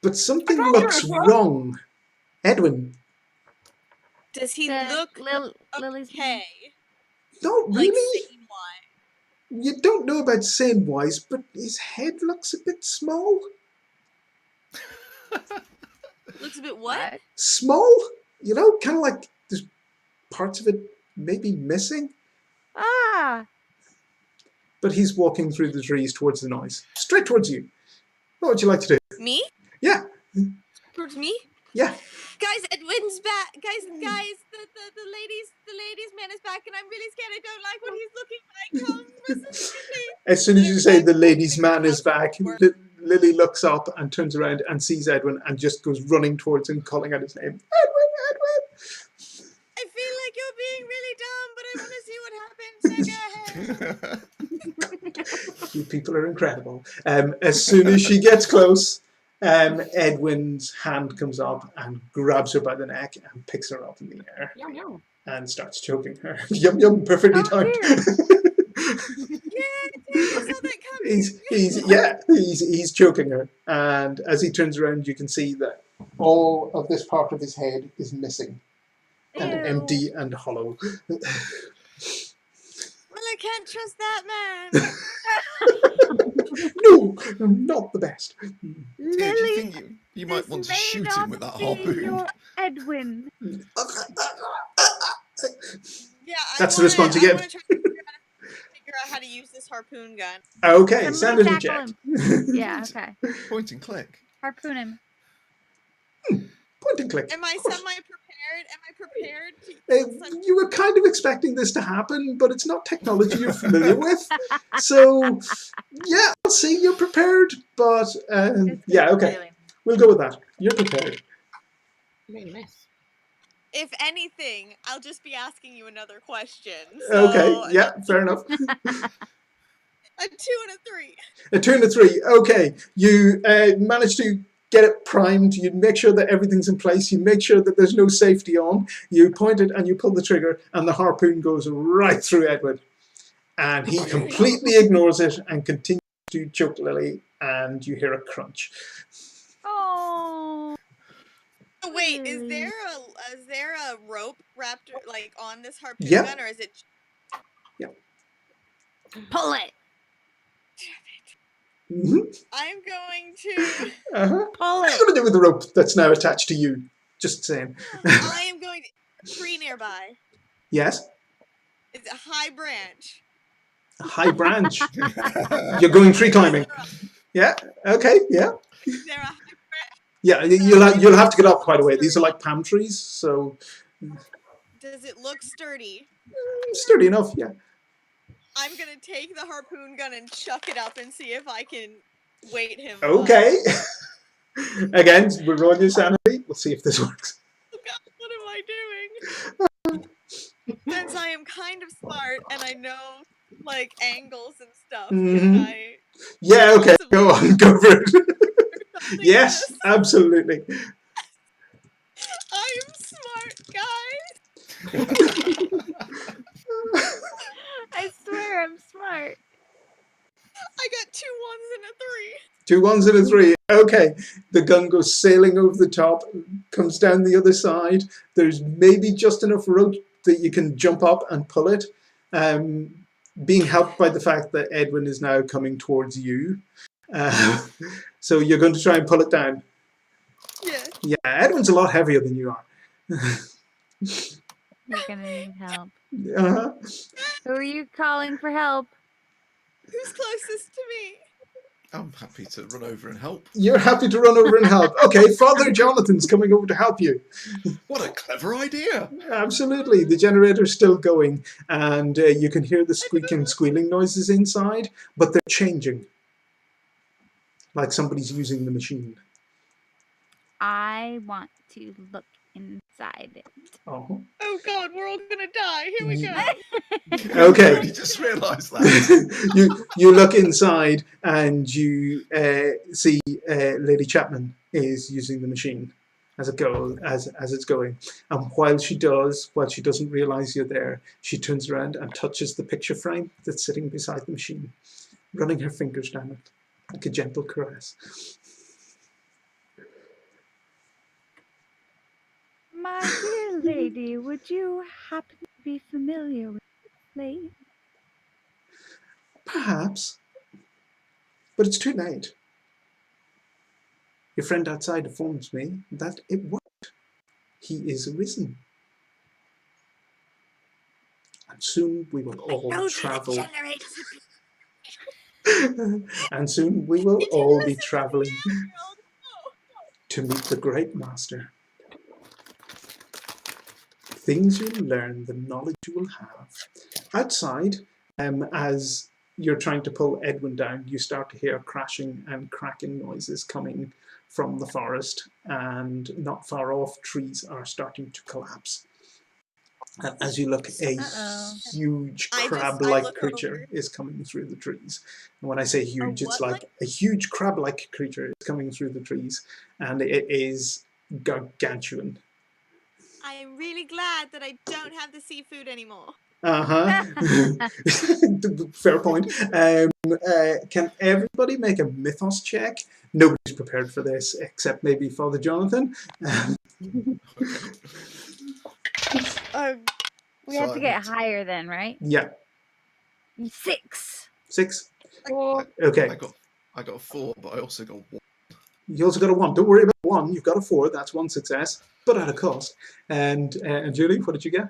A: But something looks wrong. Edwin.
C: Does he look
B: Lily's
C: okay?
A: Not really.
C: Like sane-wise?
A: You don't know about sane-wise, but his head looks a bit small.
C: Looks a bit what?
A: Small? You know, kind of like there's parts of it maybe missing.
B: Ah!
A: But he's walking through the trees towards the noise, straight towards you. What would you like to do?
C: Me?
A: Yeah.
C: Towards me?
A: Yeah.
C: Guys, Edwin's back. Guys, the ladies man is back, and I'm really scared. I don't like what he's looking like. Come, listen to me.
A: As soon as you say the ladies' man is back, Lily looks up and turns around and sees Edwin and just goes running towards him, calling out his name. Edwin, Edwin!
C: I feel like you're being really dumb, but I want to see what happens. So go ahead.
A: You people are incredible. As soon as she gets close, Edwin's hand comes up and grabs her by the neck and picks her up in the air.
D: Yum, yum.
A: And starts choking her. Yum yum, perfectly timed. He's choking her, and as he turns around, you can see that all of this part of his head is missing and empty and hollow.
C: Well, I can't trust that man.
A: No, not the best.
B: Lily,
E: do you think you might want to shoot him with that harpoon?
B: Your Edwin.
C: Yeah,
A: That's the response you get.
C: I want to try to figure out how to use this harpoon gun.
A: Okay, sanity check.
B: Yeah, okay.
E: Point and click.
B: Harpoon him.
A: Point and click.
C: Am I semi-prepared? Am I prepared?
A: You were kind of expecting this to happen, but it's not technology you're familiar with. So, yeah, I'll see you're prepared, but yeah, okay. We'll go with that. You're prepared.
D: You made a mess.
C: If anything, I'll just be asking you another question. So
A: Okay, yeah, fair enough.
C: A 2 and a 3.
A: A 2 and a 3. Okay, you manage to get it primed. You make sure that everything's in place. You make sure that there's no safety on. You point it and you pull the trigger, and the harpoon goes right through Edward. And he completely ignores it and continues to choke Lily, and you hear a crunch.
B: Oh.
C: Oh, wait, is there a rope wrapped like on this harpoon
A: Yeah.
C: gun, or is it?
A: Yeah.
B: Pull it.
A: Mm-hmm.
C: I'm going to.
B: Pull
A: What are
B: it.
A: you going to do with the rope that's now attached to you? Just saying.
C: I am going to. A tree nearby.
A: Yes?
C: It's a high branch.
A: A high branch. You're going tree climbing. Yeah. Okay. Yeah.
C: Is there a high branch?
A: Yeah. You'll have to get up quite a way. These are like palm trees, so.
C: Does it look sturdy?
A: Sturdy enough. Yeah.
C: I'm gonna take the harpoon gun and chuck it up and see if I can weight him.
A: Okay. Again, we're rolling your sanity. We'll see if this works.
C: Oh God, what am I doing? Since I am kind of smart and I know like angles and stuff, can I?
A: Yeah. Okay. Go on. Go for it. Yes. Absolutely.
C: I am smart, guys.
B: I swear I'm smart.
C: I got 2 1s and a 3.
A: 2 1s and a 3. Okay. The gun goes sailing over the top, comes down the other side. There's maybe just enough rope that you can jump up and pull it. Being helped by the fact that Edwin is now coming towards you. So you're going to try and pull it down.
C: Yeah.
A: Yeah, Edwin's a lot heavier than you are.
B: You're gonna need help.
A: Uh-huh.
B: Who are you calling for help?
C: Who's closest to me?
E: I'm happy to run over and help.
A: You're happy to run over and help. Okay, Father Jonathan's coming over to help you.
E: What a clever idea.
A: Absolutely. The generator's still going, and you can hear the squeaking, squealing noises inside, but they're changing. Like somebody's using the machine.
B: I want to look inside it.
A: Oh.
C: Oh God, we're all gonna die. Here we go.
A: Okay.
E: You just realised that.
A: you look inside and you see Lady Chapman is using the machine as it goes, as it's going. And while she doesn't realise you're there, she turns around and touches the picture frame that's sitting beside the machine, running her fingers down it like a gentle caress.
B: My dear lady, would you happen to be familiar with this place?
A: Perhaps. But it's too late. Your friend outside informs me that it worked. He is arisen. and soon we will all travel. And soon we will all be traveling to meet the great master. Things you'll learn, the knowledge you will have. Outside, as you're trying to pull Edwin down, you start to hear crashing and cracking noises coming from the forest, and not far off, trees are starting to collapse. And as you look, a huge crab-like creature is coming through the trees. And when I say huge, it's like a huge crab-like creature is coming through the trees, and it is gargantuan.
C: I am really glad that I don't have the seafood anymore.
A: Fair point. Can everybody make a mythos check? Nobody's prepared for this except maybe Father Jonathan.
B: We have to get higher then, right?
A: Yeah.
B: 6.
A: 6?
B: 4.
A: Okay.
E: I got a 4, but I also got 1.
A: You also got a 1. Don't worry about 1. You've got a 4. That's 1 success, but at a cost. And Anjuli, what did you get?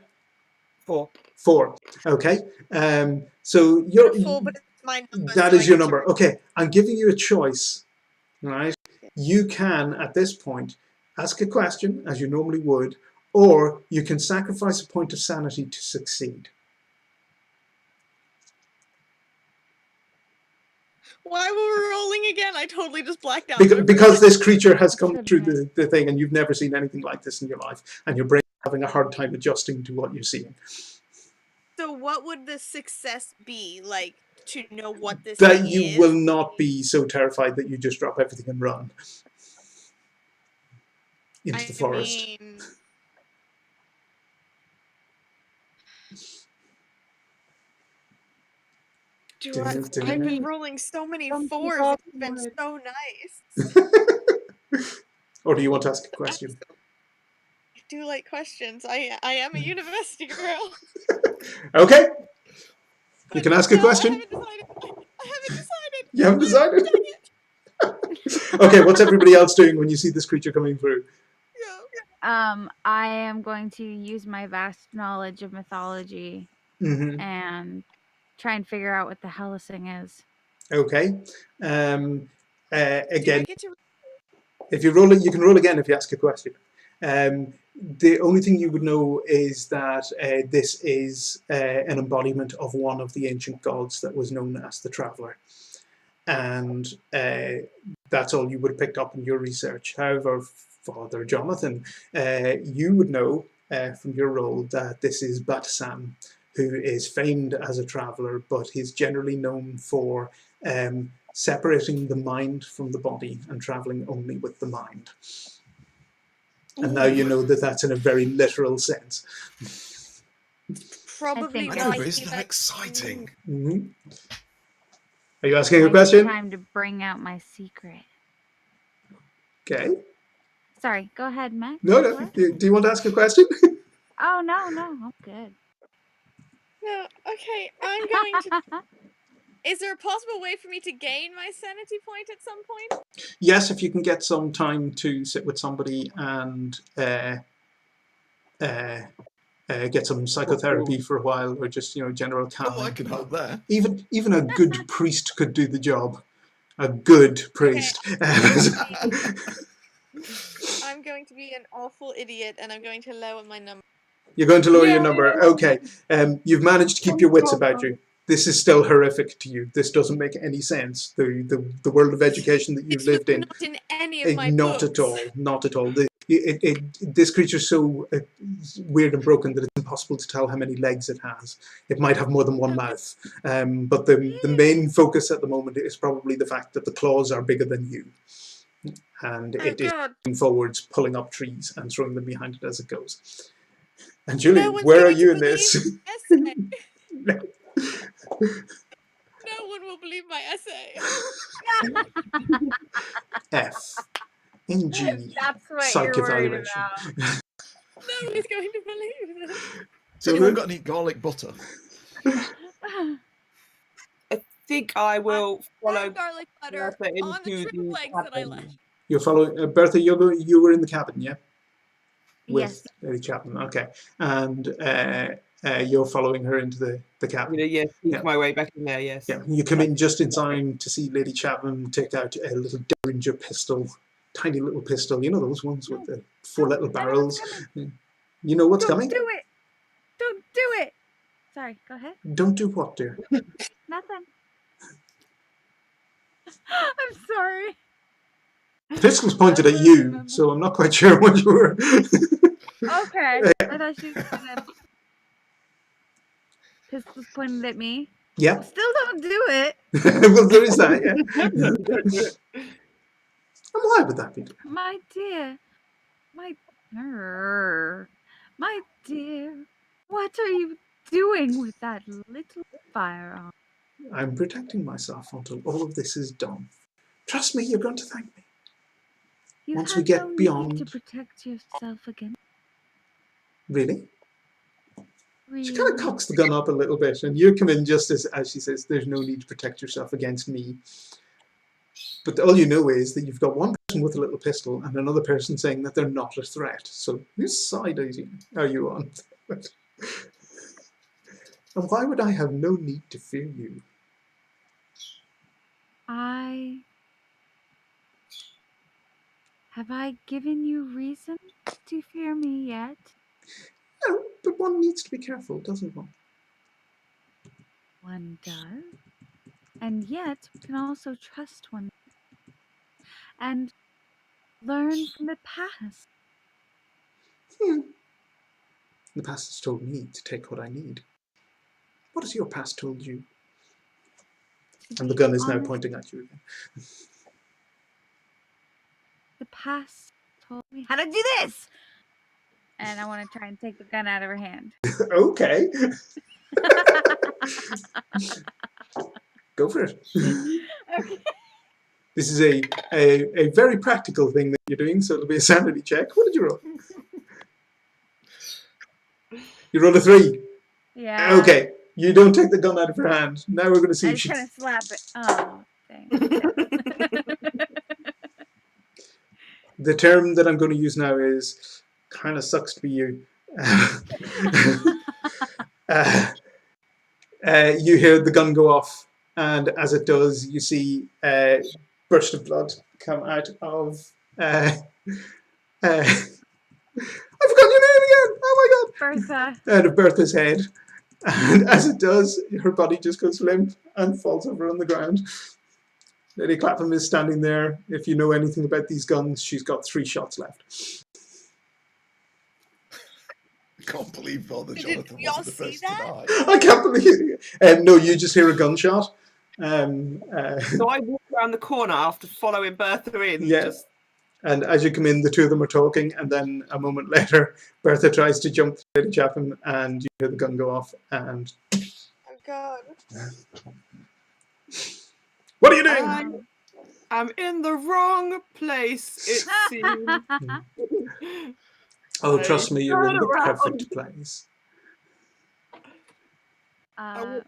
D: 4.
A: 4. Okay. So you're
C: 4, but it's my number.
A: That
C: so
A: is your number. Okay. I'm giving you a choice. Right? You can, at this point, ask a question as you normally would, or you can sacrifice a point of sanity to succeed.
C: Why were we rolling again? I totally just blacked out.
A: Because this creature has come through the thing, and you've never seen anything like this in your life, and your brain is having a hard time adjusting to what you're seeing.
C: So what would the success be, like, to know what this
A: That
C: thing
A: you
C: is?
A: will not be so terrified that you just drop everything and run into the forest.
C: I've been rolling so many 4s. It's been so nice.
A: Or do you want to ask a question?
C: I do like questions. I am a university girl.
A: Okay. You can ask a question.
C: I haven't decided.
A: You haven't decided? Okay, what's everybody else doing when you see this creature coming through?
B: I am going to use my vast knowledge of mythology and try and figure out what the hell this thing is.
A: Okay. Again, if you roll it, you can roll again if you ask a question. The only thing you would know is that this is an embodiment of one of the ancient gods that was known as the Traveller. And that's all you would have picked up in your research. However, Father Jonathan, you would know from your role that this is Batasan, who is famed as a traveller, but he's generally known for separating the mind from the body and travelling only with the mind. And now you know that that's in a very literal sense.
C: Probably
E: not. Isn't that exciting?
A: Are you asking a question?
B: Time to bring out my secret.
A: Okay.
B: Sorry, go ahead, Max.
A: No. Do you want to ask a question?
B: Oh, no, I'm good.
C: No, okay, I'm going to... Is there a possible way for me to gain my sanity point at some point?
A: Yes, if you can get some time to sit with somebody and get some psychotherapy for a while, or just general calming.
E: Oh, I can help there.
A: Even a good priest could do the job. A good priest.
C: Okay. I'm going to be an awful idiot, and I'm going to lower my number. You're
A: going to lower your number. Okay. You've managed to keep your wits about you. This is still horrific to you. This doesn't make any sense. The world of education that you've lived in.
C: Not in any of my
A: books. Not at all. This creature's so weird and broken that it's impossible to tell how many legs it has. It might have more than one mouth. But the main focus at the moment is probably the fact that the claws are bigger than you. And it is moving forwards, pulling up trees and throwing them behind it as it goes. And Julie, where are you in this?
C: No one will believe my essay.
A: F. NG.
B: That's what
A: psych
B: you're worried
A: evaluation.
B: about.
C: Nobody's going to believe this.
E: Has anyone got any garlic butter?
D: I think I will follow
C: garlic butter on the triple legs that I left.
A: You're following Bertha. You were in the cabin, yeah? With
B: Yes.
A: Lady Chapman. Okay. And you're following her into the cabin.
D: Sneak my way back in there, yes.
A: Yeah, you come in just in time to see Lady Chapman take out a little Derringer pistol, tiny little pistol. You know those ones with the 4 little barrels. You know what's coming?
B: Don't do it! Don't do it! Sorry, go ahead.
A: Don't do what, dear?
B: Nothing. I'm sorry.
A: Pistol's pointed at you, so I'm not quite sure what you were.
B: Okay. I thought she was gonna... Pistol's pointed at me.
A: Yeah.
B: Still don't do it.
A: Well, there is that, yeah. And why would that be?
B: My dear. My dear. What are you doing with that little firearm?
A: I'm protecting myself until all of this is done. Trust me, you're going to thank me.
B: You
A: Once
B: have
A: we get
B: no
A: beyond...
B: need to protect yourself again.
A: Really?
B: Really?
A: She kind of cocks the gun up a little bit, and you come in just as she says, there's no need to protect yourself against me. But all you know is that you've got one person with a little pistol and another person saying that they're not a threat. So whose side are you on? And why would I have no need to fear you?
B: Have I given you reason to fear me yet?
A: No, but one needs to be careful, doesn't one?
B: One does. And yet, we can also trust one and learn from the past.
A: The past has told me to take what I need. What has your past told you? And the gun is now pointing at you again.
B: The past told me how to do this! And I want to try and take the gun out of her hand.
A: Okay. Go for it.
B: Okay.
A: This is a very practical thing that you're doing, so it'll be a sanity check. What did you roll? You rolled a 3.
B: Yeah.
A: Okay. You don't take the gun out of her hand. Now we're going to see if
B: I
A: she...
B: kind of slap it. Oh, dang.
A: The term that I'm going to use now is kind of sucks to be you. You hear the gun go off, and as it does, you see a burst of blood come out of... I forgot your name again! Oh my god!
B: Bertha.
A: Out of Bertha's head. And as it does, her body just goes limp and falls over on the ground. Lady Clapham is standing there. If you know anything about these guns, she's got 3 shots left.
E: I can't believe Father Jonathan
C: we all
E: wasn't the
C: see
E: first
C: that?
E: to die.
A: I can't believe it. No, you just hear a gunshot.
D: So I walk around the corner after following Bertha in.
A: Yeah. And as you come in, the 2 of them are talking, and then a moment later, Bertha tries to jump Lady Chatham, and you hear the gun go off, and...
C: Oh god.
A: What are you doing?
D: I'm in the wrong place, it seems.
A: Oh, trust me, you're in the perfect place.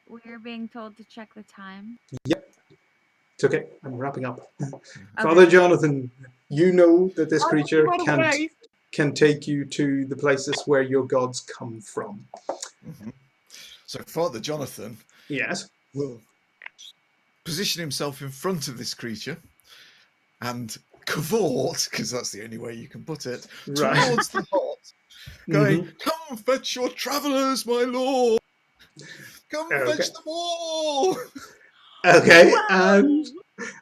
B: We're being told to check the time.
A: Yep. It's okay. I'm wrapping up. Okay. Father Jonathan, you know that this creature can take you to the places where your gods come from.
E: Mm-hmm. So Father Jonathan will position himself in front of this creature and cavort, because that's the only way you can put it, towards the hut, going, "Come fetch your travellers, my lord! Come fetch them all!"
A: Okay, and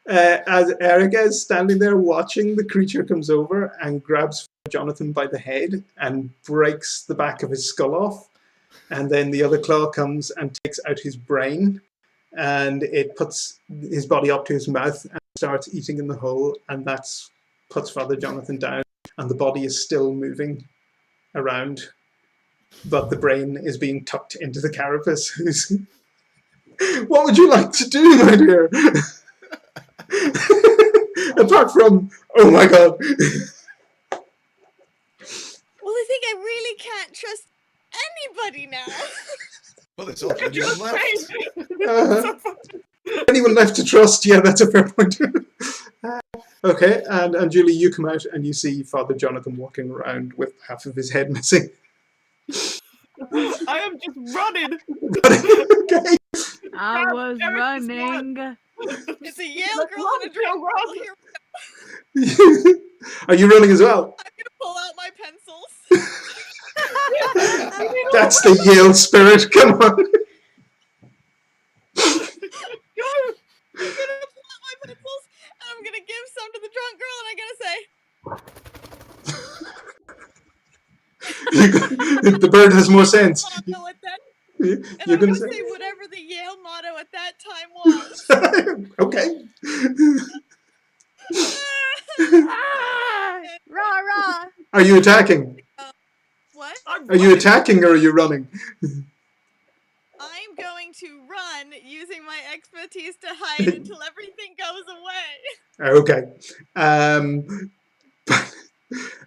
A: as Erica is standing there watching, the creature comes over and grabs Jonathan by the head and breaks the back of his skull off. And then the other claw comes and takes out his brain, and it puts his body up to his mouth and starts eating in the hole, and that's puts Father Jonathan down, and the body is still moving around, but the brain is being tucked into the carapace. What would you like to do, my dear? Apart from, oh my god.
C: Well, I think I really can't trust anybody now.
E: Well, it's all anyone left.
A: Anyone left to trust? Yeah, that's a fair point. Okay, and Anjuli, you come out and you see Father Jonathan walking around with half of his head missing.
D: I am just running.
A: Okay.
B: I was running.
C: It's a Yale girl and a drunk girl. Here,
A: Are you running as well?
C: I'm gonna pull out my pencils.
A: That's the Yale spirit. Come on.
C: I'm gonna pull out my pencils and I'm gonna give some to the drunk girl and I'm gonna say,
A: the bird has more sense.
C: You're gonna say whatever the Yale motto at that time was.
A: Okay.
B: Rah, rah.
A: Are you attacking?
C: What?
A: Are you attacking or are you running?
C: I'm going to run using my expertise to hide until everything goes away.
A: Okay.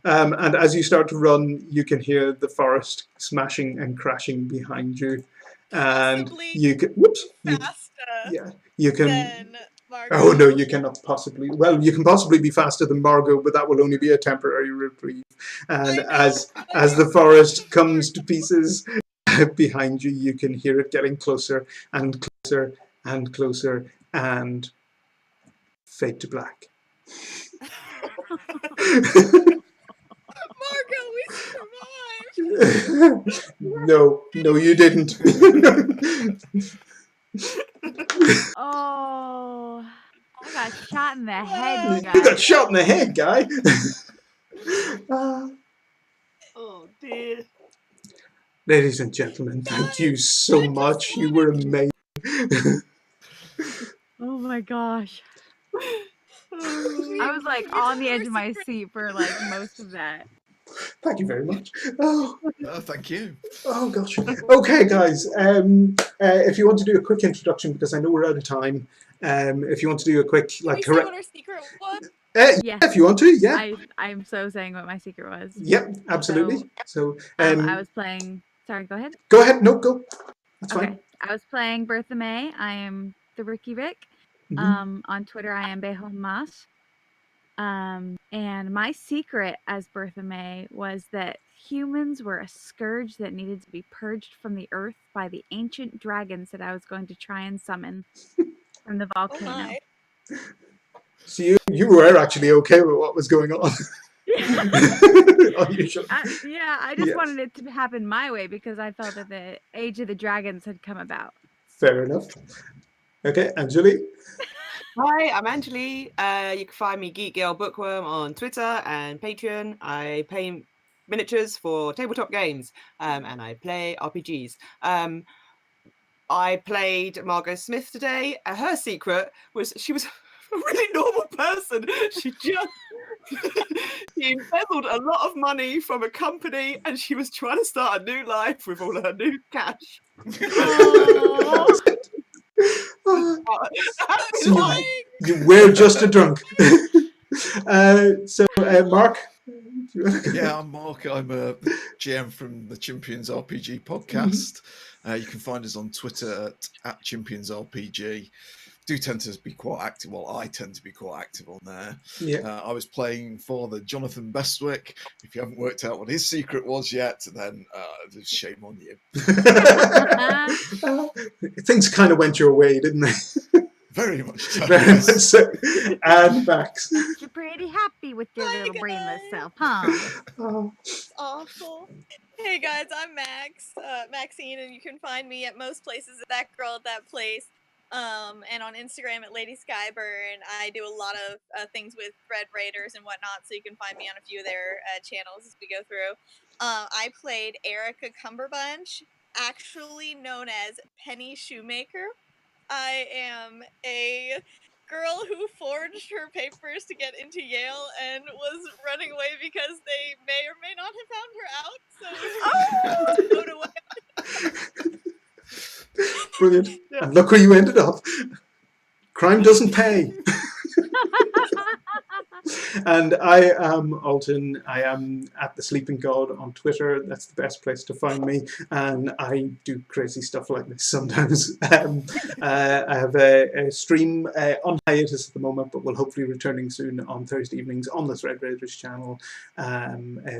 A: And as you start to run, you can hear the forest smashing and crashing behind you. And you can, you can.
C: Than Margot.
A: Oh no, you cannot possibly. Well, you can possibly be faster than Margot, but that will only be a temporary reprieve. And as the forest comes to pieces behind you, you can hear it getting closer and closer and closer and fade to black.
C: Margot, we survived.
A: No, you didn't.
B: Oh, I got shot in the head, you guys.
A: You got shot in the head, guy.
D: Oh dear.
A: Ladies and gentlemen, thank you so much. You were amazing.
B: Oh my gosh. I was like on the edge of my seat for like most of that.
A: Thank you very much. Oh,
E: thank you.
A: Oh gosh. Okay, guys. If you want to do a quick introduction, because I know we're out of time. If you want to do a quick like
C: correct. What our secret was?
A: Yeah, if you want to, yeah.
B: I'm so saying what my secret was.
A: Yep, absolutely. So
B: I was playing. Sorry, go ahead.
A: Go ahead. No, go. That's fine.
B: I was playing Bertha May. I am the Ricky Rick. On Twitter, I am Behom Mas. And my secret as Bertha May was that humans were a scourge that needed to be purged from the earth by the ancient dragons that I was going to try and summon from the volcano.
C: Oh
A: So you were actually okay with what was going on.
B: I just wanted it to happen my way because I felt that the age of the dragons had come about.
A: Fair enough. Okay, Anjuli.
D: Hi, I'm Anjuli. You can find me Geek Girl Bookworm on Twitter and Patreon. I paint miniatures for tabletop games, and I play RPGs. I played Margot Smith today. Her secret was she was a really normal person. She embezzled a lot of money from a company, and she was trying to start a new life with all her new cash.
A: So you were just a drunk. Mark?
E: Yeah, I'm Mark. I'm a GM from the Champions RPG podcast. You can find us on Twitter at Champions RPG. Do tend to be quite active. Well, I tend to be quite active on there.
A: Yeah.
E: I was playing for the Jonathan Bestwick. If you haven't worked out what his secret was yet, then shame on you.
A: Things kind of went your way, didn't they?
E: Very much so.
A: Very much so. And Max.
B: You're pretty happy with your little brainless self, huh?
C: It's awful. Hey guys, I'm Max, Maxine, and you can find me at most places at ThatGirl at ThatPlace. And on Instagram at Lady Skyburn. I do a lot of things with Red Raiders and whatnot, so you can find me on a few of their channels as we go through. I played Erica Cumberbunch, actually known as Penny Shoemaker. I am a girl who forged her papers to get into Yale and was running away because they may or may not have found her out, so she rode away.
A: Brilliant. Yeah. And look where you ended up. Crime doesn't pay. And I am Ultan. I am at the Sleeping God on Twitter. That's the best place to find me. And I do crazy stuff like this sometimes. I have a stream on hiatus at the moment, but will hopefully returning soon on Thursday evenings on the ThreadRaiders channel,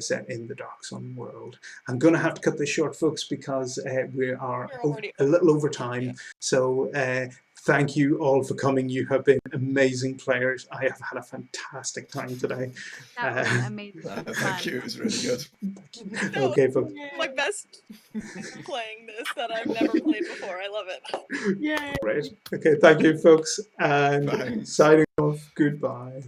A: set in the Dark Sun world. I'm going to have to cut this short, folks, because we are a little over time. So thank you all for coming. You have been amazing players. I have had a fantastic time today.
B: That was amazing.
E: Thank you. It was really good.
A: Okay, folks.
C: My best playing this that I've never played before. I love it.
D: Yay!
A: Great. Okay, thank you, folks. And
E: Bye.
A: signing off. Goodbye.